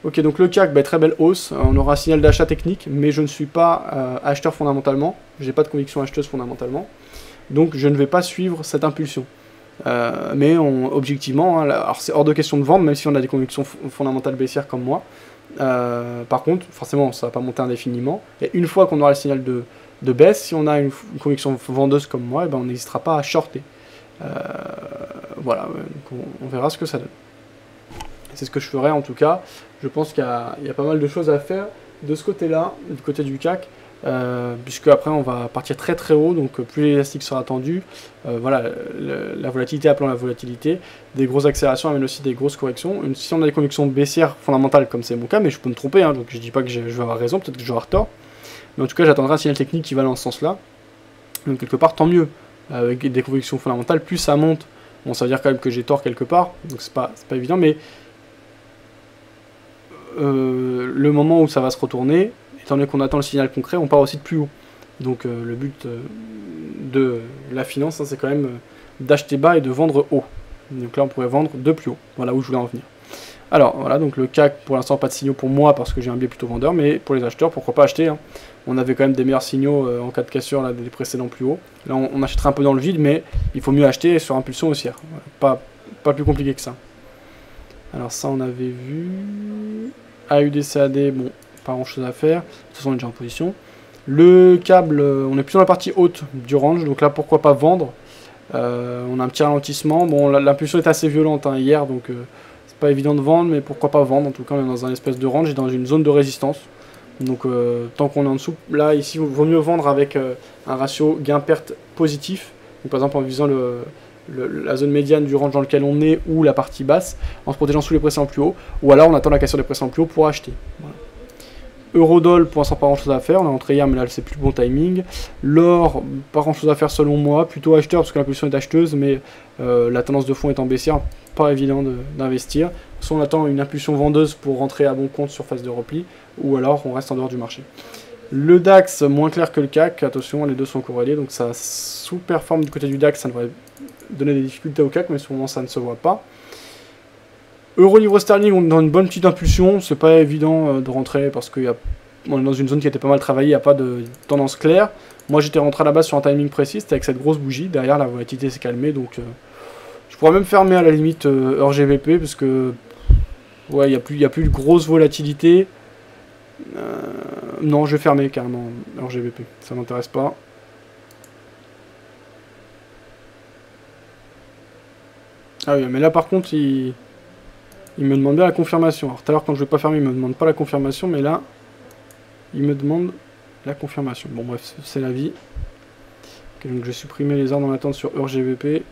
Ok, donc le CAC, bah, très belle hausse. On aura un signal d'achat technique, mais je ne suis pas acheteur fondamentalement. Je n'ai pas de conviction acheteuse fondamentalement. Donc je ne vais pas suivre cette impulsion. Mais objectivement, hein, alors c'est hors de question de vendre, même si on a des convictions fondamentales baissières comme moi. Par contre, forcément, ça ne va pas monter indéfiniment. Et une fois qu'on aura le signal de baisse, si on a une conviction vendeuse comme moi, eh ben, on n'hésitera pas à shorter. Voilà, donc on verra ce que ça donne. C'est ce que je ferai en tout cas. Je pense qu'il y a pas mal de choses à faire de ce côté-là, du côté du CAC, puisque après on va partir très très haut, donc plus l'élastique sera tendu, voilà, la volatilité appelant la volatilité, des grosses accélérations amènent aussi des grosses corrections. Si on a des convictions baissières fondamentales comme c'est mon cas, mais je peux me tromper, hein, donc je dis pas que je vais avoir raison, peut-être que je vais avoir tort, mais en tout cas j'attendrai un signal technique qui va dans ce sens-là, donc quelque part tant mieux, avec des convictions fondamentales, plus ça monte, bon ça veut dire quand même que j'ai tort quelque part, donc c'est pas évident, mais le moment où ça va se retourner, étant donné qu'on attend le signal concret, on part aussi de plus haut. Donc le but de la finance, hein, c'est quand même d'acheter bas et de vendre haut. Donc là, on pourrait vendre de plus haut. Voilà où je voulais en venir. Alors voilà, donc le CAC, pour l'instant, pas de signaux pour moi parce que j'ai un biais plutôt vendeur, mais pour les acheteurs, pourquoi pas acheter, hein. On avait quand même des meilleurs signaux en cas de cassure là, des précédents plus hauts. Là, on achèterait un peu dans le vide, mais il faut mieux acheter sur impulsion haussière. Voilà, pas plus compliqué que ça. Alors ça, on avait vu... AUDCAD, bon, pas grand chose à faire. De toute façon, on est déjà en position. Le câble, on est plutôt dans la partie haute du range, donc là, pourquoi pas vendre. On a un petit ralentissement. Bon, l'impulsion est assez violente hein, hier, donc c'est pas évident de vendre, mais pourquoi pas vendre. En tout cas, on est dans un espèce de range et dans une zone de résistance. Donc tant qu'on est en dessous, là ici, il vaut mieux vendre avec un ratio gain-perte positif. Donc, par exemple en visant la zone médiane du range dans lequel on est ou la partie basse, en se protégeant sous les précédents plus hauts, ou alors on attend la cassure des précédents plus hauts pour acheter. Voilà. Eurodoll, pour l'instant pas grand chose à faire, on a entré hier mais là c'est plus le bon timing. L'or, pas grand chose à faire selon moi, plutôt acheteur parce que l'impulsion est acheteuse, mais la tendance de fond étant baissière, pas évident d'investir. Soit on attend une impulsion vendeuse pour rentrer à bon compte sur phase de repli, ou alors on reste en dehors du marché. Le DAX, moins clair que le CAC, attention, les deux sont corrélés, donc ça sous-performe du côté du DAX, ça devrait donner des difficultés au CAC, mais souvent ça ne se voit pas. Euro livre sterling, on est dans une bonne petite impulsion, c'est pas évident de rentrer parce qu'on est dans une zone qui était pas mal travaillée, il n'y a pas de tendance claire. Moi j'étais rentré à la base sur un timing précis, c'était avec cette grosse bougie, derrière la volatilité s'est calmée, donc je pourrais même fermer à la limite heure GBP parce que ouais, il n'y a plus de grosse volatilité. Non, je vais fermer carrément heure GBP, ça m'intéresse pas. Ah oui, mais là par contre il me demande bien la confirmation. Alors tout à l'heure quand je ne vais pas fermer, il me demande pas la confirmation, mais là, il me demande la confirmation. Bon bref, c'est la vie. Okay, donc je vais supprimer les ordres en attente sur heure GBP.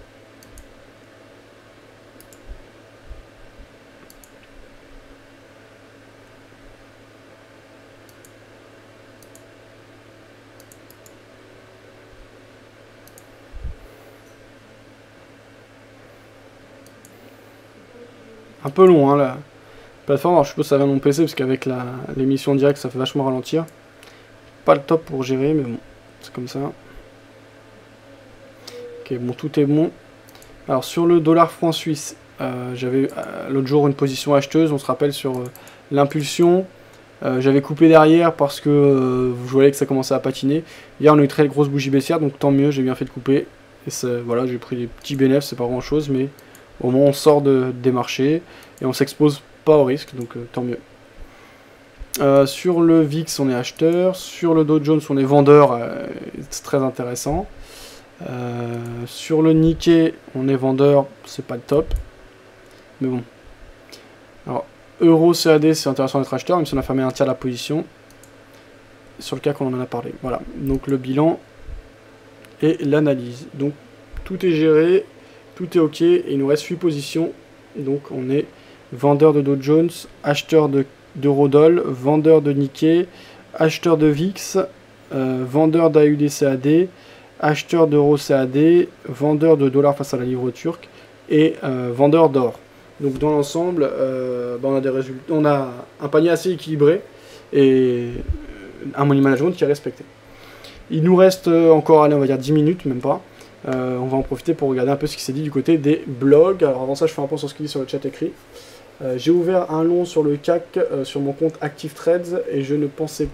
Un peu long, hein, la plateforme. Alors, je suppose que ça vient de mon PC, parce qu'avec l'émission directe, ça fait vachement ralentir. Pas le top pour gérer, mais bon, c'est comme ça. Ok, bon, tout est bon. Alors, sur le dollar franc suisse, j'avais l'autre jour une position acheteuse, on se rappelle, sur l'impulsion. J'avais coupé derrière parce que je voyais que ça commençait à patiner. Hier, on a eu une très grosse bougie baissière, donc tant mieux, j'ai bien fait de couper. Et voilà, j'ai pris des petits bénéfices, c'est pas grand chose, mais au moins on sort des marchés et on s'expose pas au risque, donc tant mieux. Sur le VIX on est acheteur, sur le Dow Jones on est vendeur, c'est très intéressant. Sur le Nikkei on est vendeur, c'est pas le top, mais bon. Alors Euro CAD c'est intéressant d'être acheteur, même si on a fermé un tiers de la position. Sur le CAC on en a parlé, voilà. Donc le bilan et l'analyse. Donc tout est géré. Tout est ok, et il nous reste 8 positions, donc on est vendeur de Dow Jones, acheteur d'Eurodoll, vendeur de Nikkei, acheteur de VIX, vendeur d'AUD-CAD, acheteur d'Euro CAD, vendeur de dollars face à la livre turque, et vendeur d'or. Donc dans l'ensemble, on a des résultats, on a un panier assez équilibré, et un money management qui est respecté. Il nous reste encore, allez, on va dire 10 minutes, même pas. On va en profiter pour regarder un peu ce qui s'est dit du côté des blogs. Alors avant ça, je fais un point sur ce qui dit sur le chat écrit. J'ai ouvert un long sur le CAC sur mon compte Active Trades et je ne pensais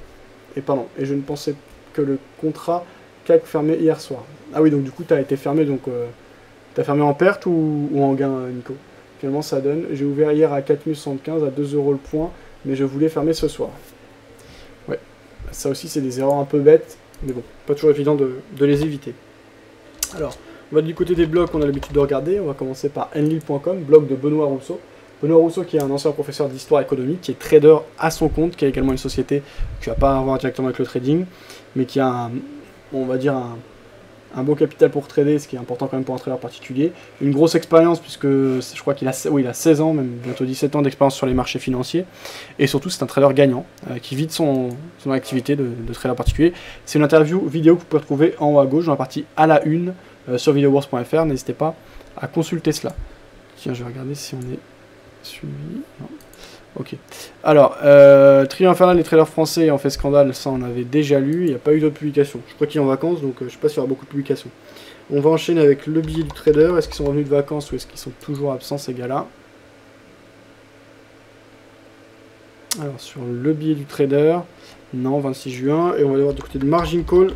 que le contrat CAC fermé hier soir. Ah oui, donc du coup, tu as été fermé, donc tu as fermé en perte ou en gain, Nico? Finalement, ça donne. J'ai ouvert hier à 4075 à 2 € le point, mais je voulais fermer ce soir. Ouais, ça aussi, c'est des erreurs un peu bêtes, mais bon, pas toujours évident de les éviter. Alors, on va du côté des blogs qu'on a l'habitude de regarder. On va commencer par enlil.com, blog de Benoît Rousseau. Benoît Rousseau qui est un ancien professeur d'histoire économique, qui est trader à son compte, qui a également une société qui n'a pas à voir directement avec le trading, mais qui a, on va dire, un beau capital pour trader, ce qui est important quand même pour un trader particulier. Une grosse expérience, puisque je crois qu'il a 16 ans, même bientôt 17 ans d'expérience sur les marchés financiers. Et surtout, c'est un trader gagnant, qui vit de son activité de trader particulier. C'est une interview vidéo que vous pouvez retrouver en haut à gauche, dans la partie à la une, sur videowars.fr. N'hésitez pas à consulter cela. Tiens, je vais regarder si on est suivi. Non. Ok. Alors, Trio Infernal, les traders français ayant fait scandale, ça on avait déjà lu, il n'y a pas eu d'autres publications. Je crois qu'il est en vacances, donc je ne sais pas s'il y aura beaucoup de publications. On va enchaîner avec le billet du trader. Est-ce qu'ils sont revenus de vacances ou est-ce qu'ils sont toujours absents, ces gars-là? Alors, sur le billet du trader, non, 26 juin. Et on va aller voir du côté de Margin Call.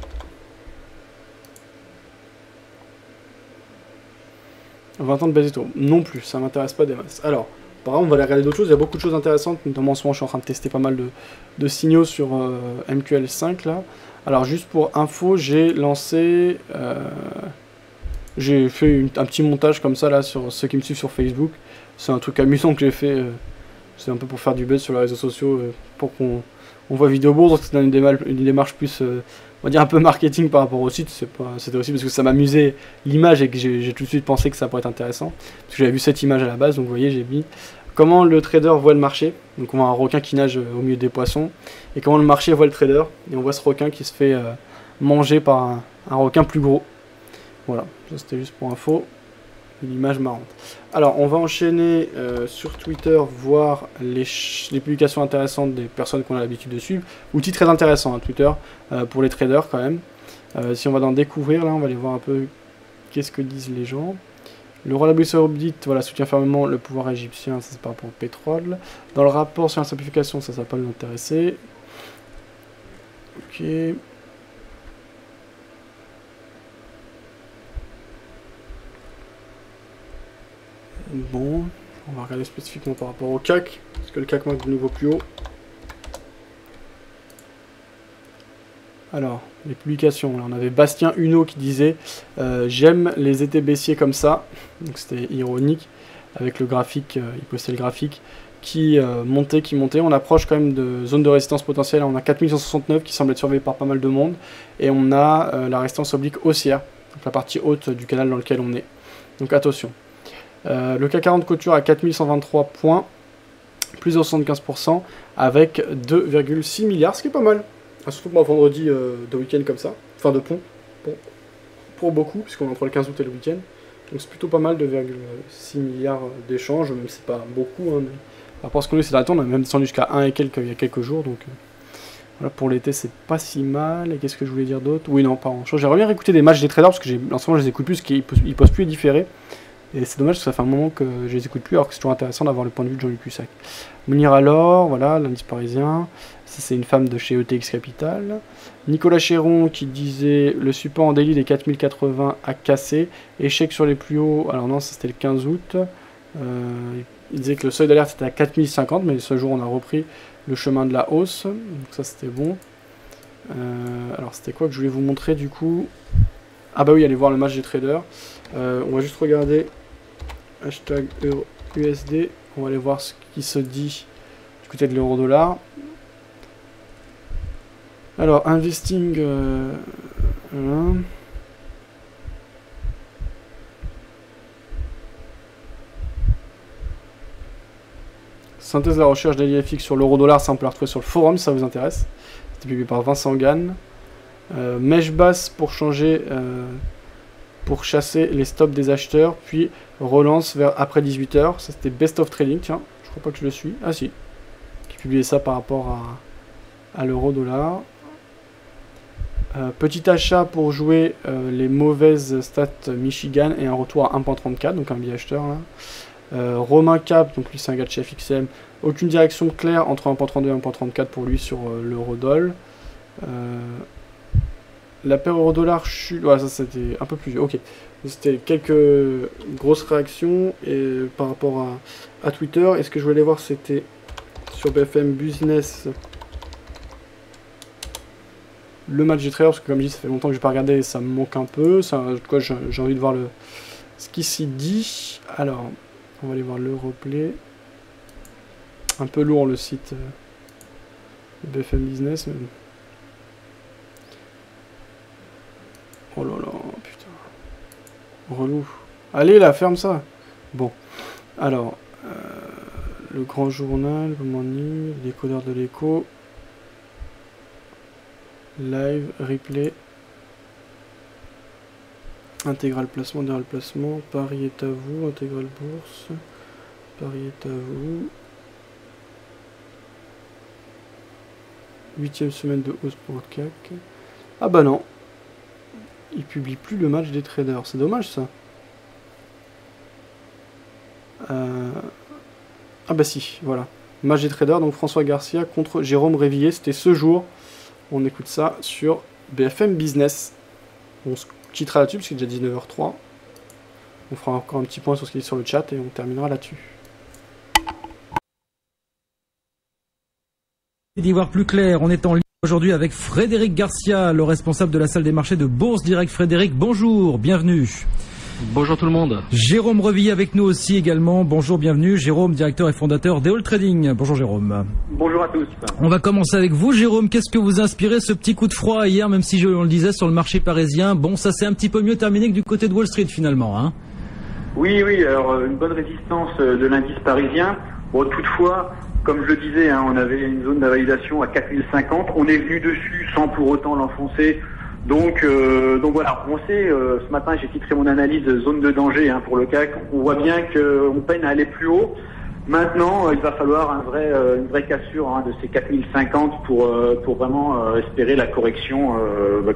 « 20 ans de baisse des taux. Non plus, ça m'intéresse pas des masses. Alors, par exemple, on va aller regarder d'autres choses. Il y a beaucoup de choses intéressantes, notamment en ce moment, je suis en train de tester pas mal de signaux sur MQL5 là. Alors, juste pour info, j'ai lancé. J'ai fait un petit montage comme ça là sur ceux qui me suivent sur Facebook. c'est un truc amusant que j'ai fait. C'est un peu pour faire du buzz sur les réseaux sociaux, pour qu'on voit Vidéo Bourse, c'est une démarche plus, on va dire un peu marketing par rapport au site. C'était aussi parce que ça m'amusait l'image et que j'ai tout de suite pensé que ça pourrait être intéressant. Parce que j'avais vu cette image à la base, donc vous voyez, j'ai mis comment le trader voit le marché. Donc on voit un requin qui nage au milieu des poissons, et comment le marché voit le trader. Et on voit ce requin qui se fait manger par un requin plus gros. Voilà, ça c'était juste pour info. Une image marrante. Alors on va enchaîner sur Twitter, voir les publications intéressantes des personnes qu'on a l'habitude de suivre. Outil très intéressant, hein, Twitter, pour les traders quand même. Si on va dans découvrir, là on va aller voir un peu qu'est-ce que disent les gens. Le roi Abdel Saoudite, voilà, soutient fermement le pouvoir égyptien, ça c'est par rapport au pétrole. Dans le rapport sur la simplification, ça va pas nous intéresser. Ok. Bon, on va regarder spécifiquement par rapport au CAC, parce que le CAC marque de nouveau plus haut. Alors, les publications, là on avait Bastien Huneau qui disait j'aime les étés baissiers comme ça, donc c'était ironique, avec le graphique, il postait le graphique, qui montait, on approche quand même de zone de résistance potentielle, on a 4169 qui semble être surveillé par pas mal de monde, et on a la résistance oblique haussière, donc la partie haute du canal dans lequel on est, donc attention. Le CAC 40 clôture à 4123 points, plus de 75%, avec 2,6 milliards, ce qui est pas mal. Surtout pour un vendredi de week-end comme ça, enfin de pont, pour beaucoup, puisqu'on est entre le 15 août et le week-end. Donc c'est plutôt pas mal, 2,6 milliards d'échanges, même si c'est pas beaucoup. Hein, mais par rapport à ce qu'on a eu ces derniers temps, on a même descendu jusqu'à 1 et quelques il y a quelques jours, donc voilà, pour l'été c'est pas si mal. Et qu'est-ce que je voulais dire d'autre? Oui, non, pas grand-chose. J'aimerais bien réécouter des matchs des traders, parce que en ce moment je les écoute plus, parce qu'ils postent plus les différés. Et c'est dommage parce que ça fait un moment que je les écoute plus, alors que c'est toujours intéressant d'avoir le point de vue de Jean-Luc Cussac. Mounir alors, voilà, l'indice parisien. Ça, c'est une femme de chez ETX Capital. Nicolas Chéron qui disait le support en daily des 4080 a cassé. Échec sur les plus hauts. Alors non, ça c'était le 15 août. Il disait que le seuil d'alerte était à 4050, mais ce jour on a repris le chemin de la hausse. Donc ça c'était bon. Alors c'était quoi que je voulais vous montrer du coup? Ah bah oui, allez voir le match des traders. On va juste regarder hashtag USD. On va aller voir ce qui se dit du côté de l'euro-dollar. Alors, investing... voilà. Synthèse de la recherche d'AliFX sur l'euro-dollar, ça on peut la retrouver sur le forum si ça vous intéresse. C'était publié par Vincent Gann. Mèche basse pour changer... pour chasser les stops des acheteurs, puis relance vers après 18h. Ça c'était Best of Trading, tiens, je crois pas que je le suis. Ah si, qui publiait ça par rapport à l'euro-dollar. Petit achat pour jouer les mauvaises stats Michigan et un retour à 1.34, donc un billet acheteur là. Romain Cap, donc lui c'est un gars de chez FXM, aucune direction claire entre 1.32 et 1.34 pour lui sur l'euro-doll. La paire euro-dollar chute, ouais, ça c'était un peu plus vieux, ok. C'était quelques grosses réactions et par rapport à Twitter. Et ce que je voulais voir c'était sur BFM Business le match des traders, parce que comme je dis ça fait longtemps que je n'ai pas regardé et ça me manque un peu. Ça, en tout cas j'ai envie de voir ce qui s'y dit. Alors, on va aller voir le replay. Un peu lourd le site BFM Business, mais... Oh là là, putain. Relou. Allez là, ferme ça. Bon. Alors, le grand journal, le morning, le décodeur de l'écho. Live, replay. Intégral placement, intégral placement. Paris est à vous, intégral bourse. Paris est à vous. 8e semaine de hausse pour le CAC. Ah bah non. Il publie plus le match des traders. C'est dommage ça. Ah bah si, voilà. Match des traders, donc François Garcia contre Jérôme Révillier. C'était ce jour. On écoute ça sur BFM Business. On se quittera là-dessus parce qu'il est déjà 19h03. On fera encore un petit point sur ce qui est sur le chat et on terminera là-dessus. D'y voir plus clair, on est en ligne aujourd'hui avec Frédéric Garcia, le responsable de la salle des marchés de Bourse Direct. Frédéric, bonjour, bienvenue. Bonjour tout le monde. Jérôme Revilly avec nous aussi également. Bonjour, bienvenue. Jérôme, directeur et fondateur d'Eol Trading. Bonjour Jérôme. Bonjour à tous. On va commencer avec vous Jérôme. Qu'est-ce que vous inspirez ce petit coup de froid hier, même si on le disait sur le marché parisien? Bon, ça s'est un petit peu mieux terminé que du côté de Wall Street finalement, hein? Oui, alors une bonne résistance de l'indice parisien. Bon, toutefois, comme je le disais, on avait une zone d'invalidation à 4050. On est venu dessus sans pour autant l'enfoncer. Donc voilà, on sait, ce matin j'ai titré mon analyse zone de danger pour le CAC. On voit bien qu'on peine à aller plus haut. Maintenant, il va falloir une vraie cassure de ces 4050 pour vraiment espérer la correction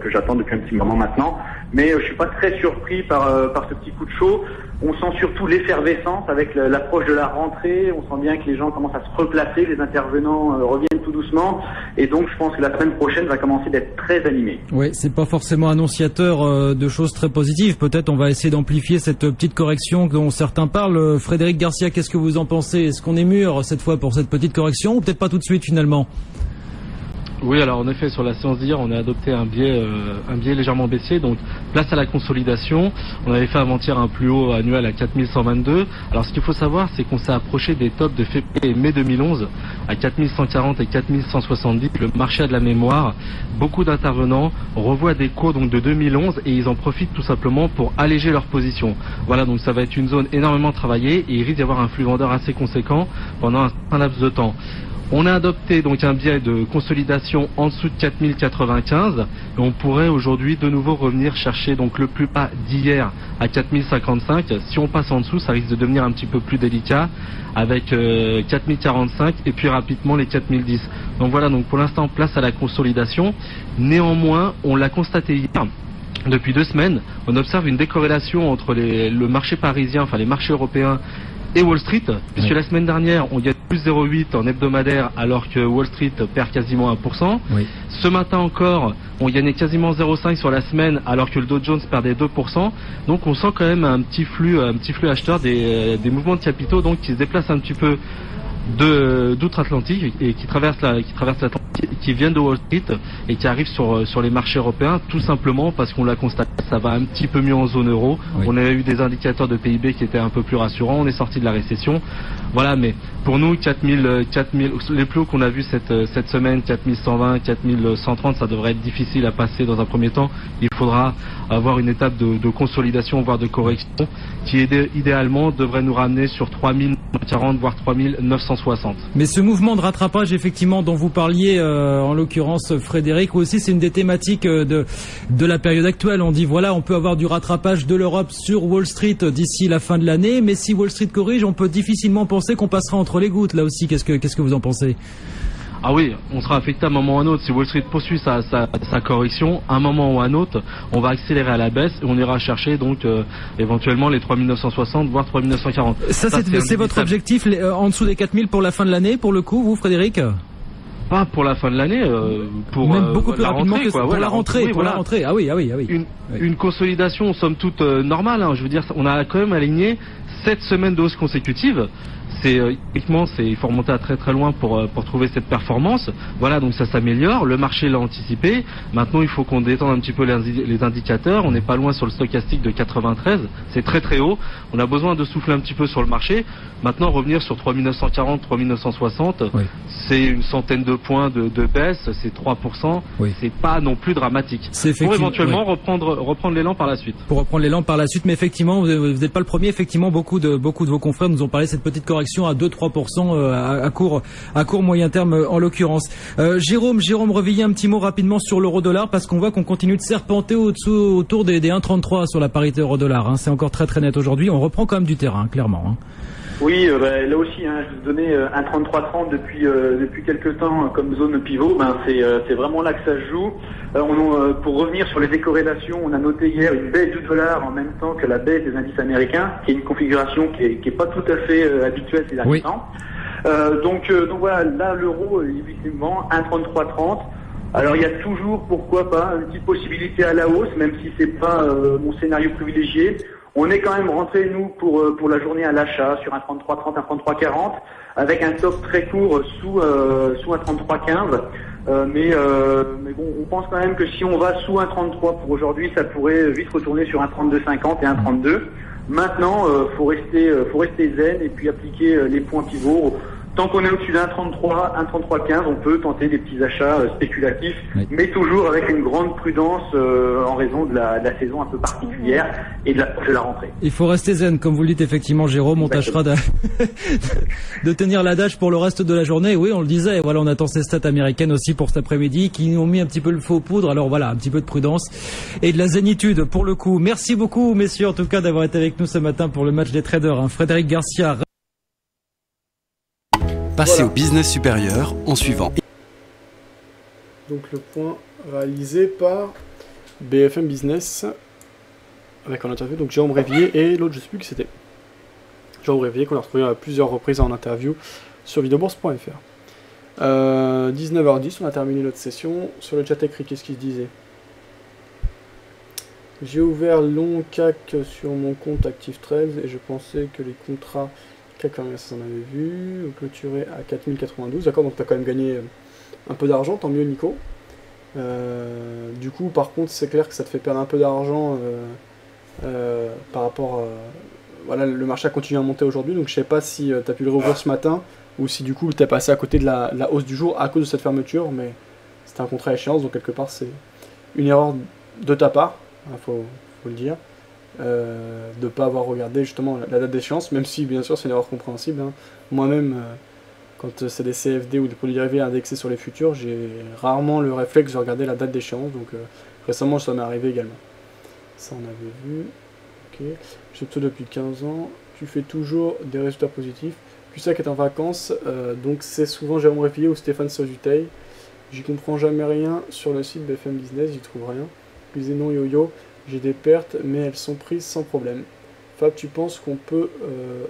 que j'attends depuis un petit moment maintenant. Mais je suis pas très surpris par ce petit coup de chaud. On sent surtout l'effervescence avec l'approche de la rentrée. On sent bien que les gens commencent à se replacer, les intervenants reviennent tout doucement. Et donc, je pense que la semaine prochaine va commencer d'être très animée. Oui, c'est pas forcément annonciateur de choses très positives. Peut-être on va essayer d'amplifier cette petite correction dont certains parlent. Frédéric Garcia, qu'est-ce que vous en pensez? Est-ce qu'on est mûr cette fois pour cette petite correction ou peut-être pas tout de suite finalement? Oui, alors en effet, sur la séance d'hier, on a adopté un biais légèrement baissier, donc place à la consolidation. On avait fait avant-hier un plus haut annuel à 4122. Alors ce qu'il faut savoir, c'est qu'on s'est approché des tops de février et mai 2011 à 4140 et 4170. Le marché a de la mémoire. Beaucoup d'intervenants revoient des cours donc de 2011 et ils en profitent tout simplement pour alléger leur position. Voilà, donc ça va être une zone énormément travaillée et il risque d'y avoir un flux vendeur assez conséquent pendant un certain laps de temps. On a adopté donc un biais de consolidation en dessous de 4095 et on pourrait aujourd'hui de nouveau revenir chercher donc le plus bas d'hier à 4055. Si on passe en dessous, ça risque de devenir un petit peu plus délicat avec 4045 et puis rapidement les 4010. Donc voilà, donc pour l'instant place à la consolidation. Néanmoins, on l'a constaté hier. Depuis 2 semaines, on observe une décorrélation entre le marché parisien, enfin les marchés européens et Wall Street, puisque la semaine dernière, on gagne plus 0,8 en hebdomadaire alors que Wall Street perd quasiment 1%. Oui. Ce matin encore, on gagnait quasiment 0,5 sur la semaine alors que le Dow Jones perdait 2%. Donc on sent quand même un petit flux acheteur des mouvements de capitaux donc qui se déplacent un petit peu d'outre-Atlantique et qui traversent l'Atlantique, qui viennent de Wall Street et qui arrivent sur les marchés européens, tout simplement parce qu'on l'a constaté, ça va un petit peu mieux en zone euro. Oui. On avait eu des indicateurs de PIB qui étaient un peu plus rassurants, on est sorti de la récession. Voilà, mais pour nous, 4000, les plus hauts qu'on a vus cette semaine, 4120, 4130, ça devrait être difficile à passer dans un premier temps. Il faudra avoir une étape de consolidation, voire de correction, qui idéalement devrait nous ramener sur 3040, voire 3960. Mais ce mouvement de rattrapage, effectivement, dont vous parliez, en l'occurrence Frédéric, aussi c'est une des thématiques de la période actuelle. On dit voilà, on peut avoir du rattrapage de l'Europe sur Wall Street d'ici la fin de l'année, mais si Wall Street corrige, on peut difficilement penser qu'on passera entre les gouttes. Là aussi, qu'est-ce que vous en pensez? Ah oui, on sera affecté à un moment ou à un autre. Si Wall Street poursuit sa correction, à un moment ou à un autre, on va accélérer à la baisse et on ira chercher donc éventuellement les 3960 voire 3940. Ça c'est votre objectif en dessous des 4000 pour la fin de l'année, pour le coup, vous Frédéric? Pas pour la fin de l'année, pour même beaucoup plus rapidement rentrée, que quoi. Pour la rentrée, oui, pour la rentrée. Ah oui. Une consolidation somme toute normale. Je veux dire, on a quand même aligné 7 semaines de hausse consécutives. Il faut remonter à très très loin pour trouver cette performance. Voilà, donc ça s'améliore. Le marché l'a anticipé. Maintenant, il faut qu'on détende un petit peu les indicateurs. On n'est pas loin sur le stochastique de 93. C'est très très haut. On a besoin de souffler un petit peu sur le marché. Maintenant, revenir sur 3940, 3960, oui. C'est une centaine de points de baisse. C'est 3%. Oui. C'est pas non plus dramatique. Pour éventuellement reprendre l'élan par la suite. Pour reprendre l'élan par la suite. Mais effectivement, vous n'êtes pas le premier. Effectivement, beaucoup de vos confrères nous ont parlé de cette petite correction à 2-3% à court moyen terme en l'occurrence. Jérôme Revilly, un petit mot rapidement sur l'euro-dollar parce qu'on voit qu'on continue de serpenter autour des 1,33 sur la parité euro-dollar. C'est encore très très net aujourd'hui. On reprend quand même du terrain, clairement. Oui, là aussi, je vous donnais 1,3330 depuis quelques temps comme zone pivot. C'est vraiment là que ça se joue. Pour revenir sur les décorrélations, on a noté hier une baisse du dollar en même temps que la baisse des indices américains, qui est une configuration qui est pas tout à fait habituelle ces derniers temps. Donc voilà, là l'euro effectivement 1,3330. Alors il y a toujours, pourquoi pas, une petite possibilité à la hausse, même si c'est pas mon scénario privilégié. On est quand même rentré, nous, pour la journée à l'achat sur un 33,30, un 33,40, avec un top très court sous un 33,15. Mais bon, on pense quand même que si on va sous un 33 pour aujourd'hui, ça pourrait vite retourner sur un 32,50 et un 32. Maintenant, faut rester zen et puis appliquer les points pivots. Tant qu'on est au-dessus d'un 33, un 33,15, on peut tenter des petits achats spéculatifs, Oui. mais toujours avec une grande prudence en raison de la saison un peu particulière et de la rentrée. Il faut rester zen, comme vous le dites effectivement, Jérôme. On tâchera de tenir l'adage pour le reste de la journée. Oui, on le disait. Voilà, on attend ces stats américaines aussi pour cet après-midi qui nous ont mis un petit peu le feu aux poudres. Alors voilà, un petit peu de prudence et de la zénitude pour le coup. Merci beaucoup, messieurs, en tout cas, d'avoir été avec nous ce matin pour le match des traders. Hein. Frédéric Garcia. Passer Voilà. au business supérieur en suivant. Donc le point réalisé par BFM Business avec en interview donc Jérôme Révillier et l'autre je sais plus qui c'était. Jérôme Révillier qu'on a retrouvé à plusieurs reprises en interview sur videobourse.fr. 19h10, on a terminé notre session. Sur le chat écrit, qu'est-ce qu'il se disait? J'ai ouvert long CAC sur mon compte ActiveTrades et je pensais que les contrats CAC 40 ça on avait vu, clôturé à 4092, d'accord, donc tu as quand même gagné un peu d'argent, tant mieux Nico. Du coup par contre c'est clair que ça te fait perdre un peu d'argent par rapport à... Voilà, le marché a continué à monter aujourd'hui, donc je sais pas si tu as pu le rouvrir ce matin ou si du coup tu es passé à côté de la hausse du jour à cause de cette fermeture, mais c'était un contrat à échéance, donc quelque part c'est une erreur de ta part, faut le dire. De ne pas avoir regardé justement la date d'échéance, même si bien sûr c'est une erreur compréhensible. Hein. Moi-même, quand c'est des CFD ou des produits dérivés indexés sur les futurs, j'ai rarement le réflexe de regarder la date d'échéance, donc récemment ça m'est arrivé également. Ça on avait vu. Ok. Je suis depuis 15 ans, tu fais toujours des résultats positifs. Cusack est en vacances, donc c'est souvent Jérôme Révillier ou Stéphane Sozuteil. J'y comprends jamais rien sur le site BFM Business, j'y trouve rien. Plus non yo-yo. J'ai des pertes, mais elles sont prises sans problème. Fab, tu penses qu'on peut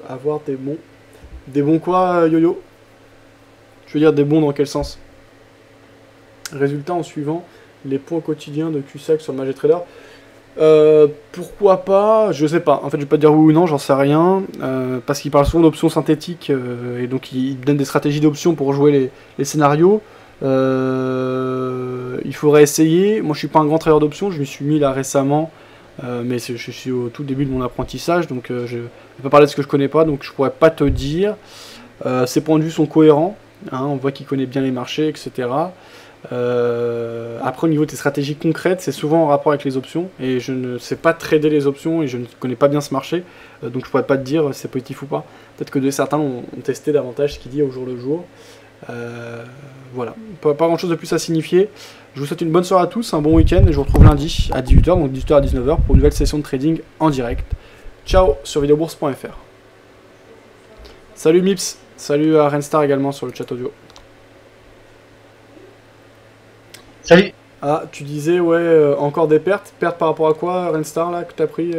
avoir des bons... Des bons quoi, Yo-Yo? Je veux dire des bons dans quel sens? Résultat en suivant les points quotidiens de Cusack sur le Magic Trader. Pourquoi pas? Je sais pas. En fait, je vais pas te dire oui ou non, j'en sais rien. Parce qu'il parle souvent d'options synthétiques, et donc il donne des stratégies d'options pour jouer les scénarios. Il faudrait essayer. Moi je suis pas un grand trader d'options, je m'y suis mis là récemment, mais je suis au tout début de mon apprentissage, donc je vais pas parler de ce que je connais pas, donc je pourrais pas te dire. Ses points de vue sont cohérents, hein, on voit qu'il connaît bien les marchés, etc. Après au niveau des stratégies concrètes, c'est souvent en rapport avec les options, et je ne sais pas trader les options, et je ne connais pas bien ce marché, donc je pourrais pas te dire si c'est positif ou pas. Peut-être que certains ont testé davantage ce qu'il dit au jour le jour. Voilà, pas grand chose de plus à signifier. Je vous souhaite une bonne soirée à tous, un bon week-end et je vous retrouve lundi à 18h, donc 18h à 19h pour une nouvelle session de trading en direct. Ciao sur videobourse.fr. Salut Mips, salut à Renstar également sur le chat audio. Salut. Ah, tu disais ouais, encore des pertes. Pertes par rapport à quoi, Renstar, là, que t'as pris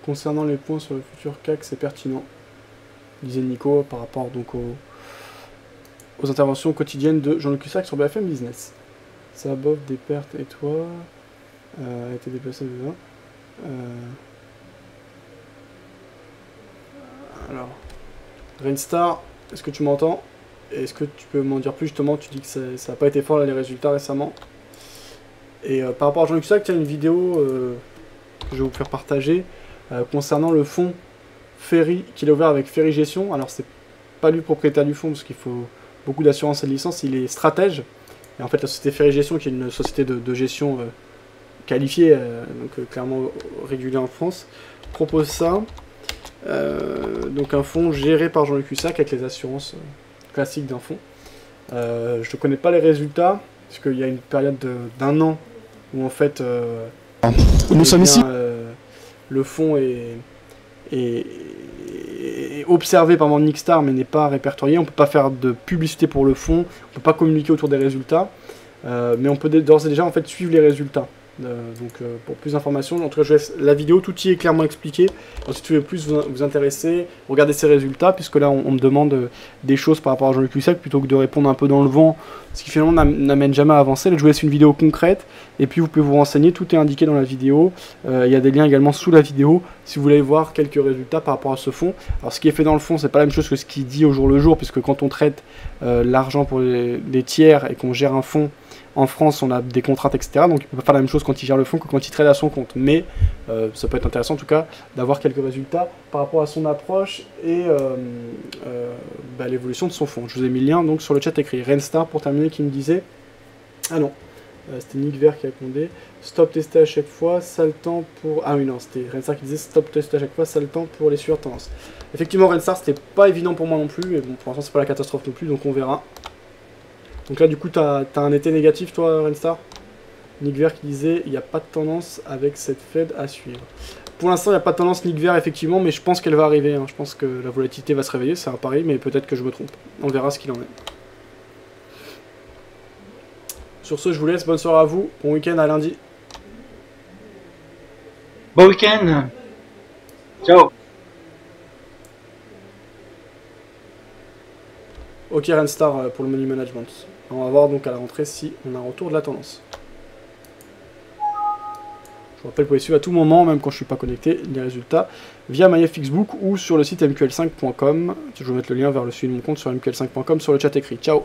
Concernant les points sur le futur CAC, c'est pertinent, disait Nico, par rapport donc aux interventions quotidiennes de Jean-Luc Cusack sur BFM Business. Ça bof des pertes et toi a été déplacé de là. Alors, Rainstar, est-ce que tu m'entends? Est-ce que tu peux m'en dire plus justement? Tu dis que ça n'a pas été fort là les résultats récemment. Et par rapport à Jean-Luc Cusack, il y a une vidéo que je vais vous faire partager. Concernant le fonds Ferry qu'il a ouvert avec Ferry Gestion. Alors c'est pas lui propriétaire du fonds parce qu'il faut beaucoup d'assurance et de licence, il est stratège. Et en fait la société Ferry Gestion, qui est une société de gestion qualifiée, donc clairement régulée en France, propose ça. Donc un fonds géré par Jean-Luc Cusack avec les assurances classiques d'un fonds. Je ne connais pas les résultats, parce qu'il y a une période d'un an où en fait nous sommes ici. Le fonds est observé par Morningstar mais n'est pas répertorié. On ne peut pas faire de publicité pour le fonds, on ne peut pas communiquer autour des résultats, mais on peut d'ores et déjà en fait suivre les résultats. Pour plus d'informations, en tout cas je laisse la vidéo, tout y est clairement expliqué. Alors, si tu veux plus vous intéresser, regardez ces résultats, puisque là on me demande des choses par rapport à Jean-Luc Lussac, plutôt que de répondre un peu dans le vent, ce qui finalement n'amène jamais à avancer. Là je vous laisse une vidéo concrète, et puis vous pouvez vous renseigner, tout est indiqué dans la vidéo. Il y a des liens également sous la vidéo, si vous voulez voir quelques résultats par rapport à ce fonds. Alors ce qui est fait dans le fonds, c'est pas la même chose que ce qui dit au jour le jour, puisque quand on traite l'argent pour les tiers et qu'on gère un fonds, en France, on a des contraintes, etc. Donc, il ne peut pas faire la même chose quand il gère le fonds que quand il trade à son compte. Mais ça peut être intéressant, en tout cas, d'avoir quelques résultats par rapport à son approche et l'évolution de son fonds. Je vous ai mis le lien donc, sur le chat écrit. Renstar, pour terminer, qui me disait... Ah non, c'était Nick Vert qui a répondé. Stop tester à chaque fois, sale temps pour... Ah oui, non, c'était Renstar qui disait stop tester à chaque fois, sale temps pour les suiveurs tendances. Effectivement, Renstar, c'était pas évident pour moi non plus. Mais bon, pour l'instant, c'est pas la catastrophe non plus, donc on verra. Donc là, du coup, tu as un été négatif, toi, Renstar. Nick Vert qui disait, il n'y a pas de tendance avec cette Fed à suivre. Pour l'instant, il n'y a pas de tendance Nick Vert, effectivement, mais je pense qu'elle va arriver. Hein. Je pense que la volatilité va se réveiller, c'est un pari, mais peut-être que je me trompe. On verra ce qu'il en est. Sur ce, je vous laisse. Bonne soirée à vous. Bon week-end, à lundi. Bon week-end. Ciao. Ok, Renstar pour le money management. On va voir donc à la rentrée si on a un retour de la tendance. Je vous rappelle, vous pouvez suivre à tout moment, même quand je ne suis pas connecté, les résultats via MyFXbook ou sur le site mql5.com. Je vais vous mettre le lien vers le suivi de mon compte sur mql5.com sur le chat écrit. Ciao.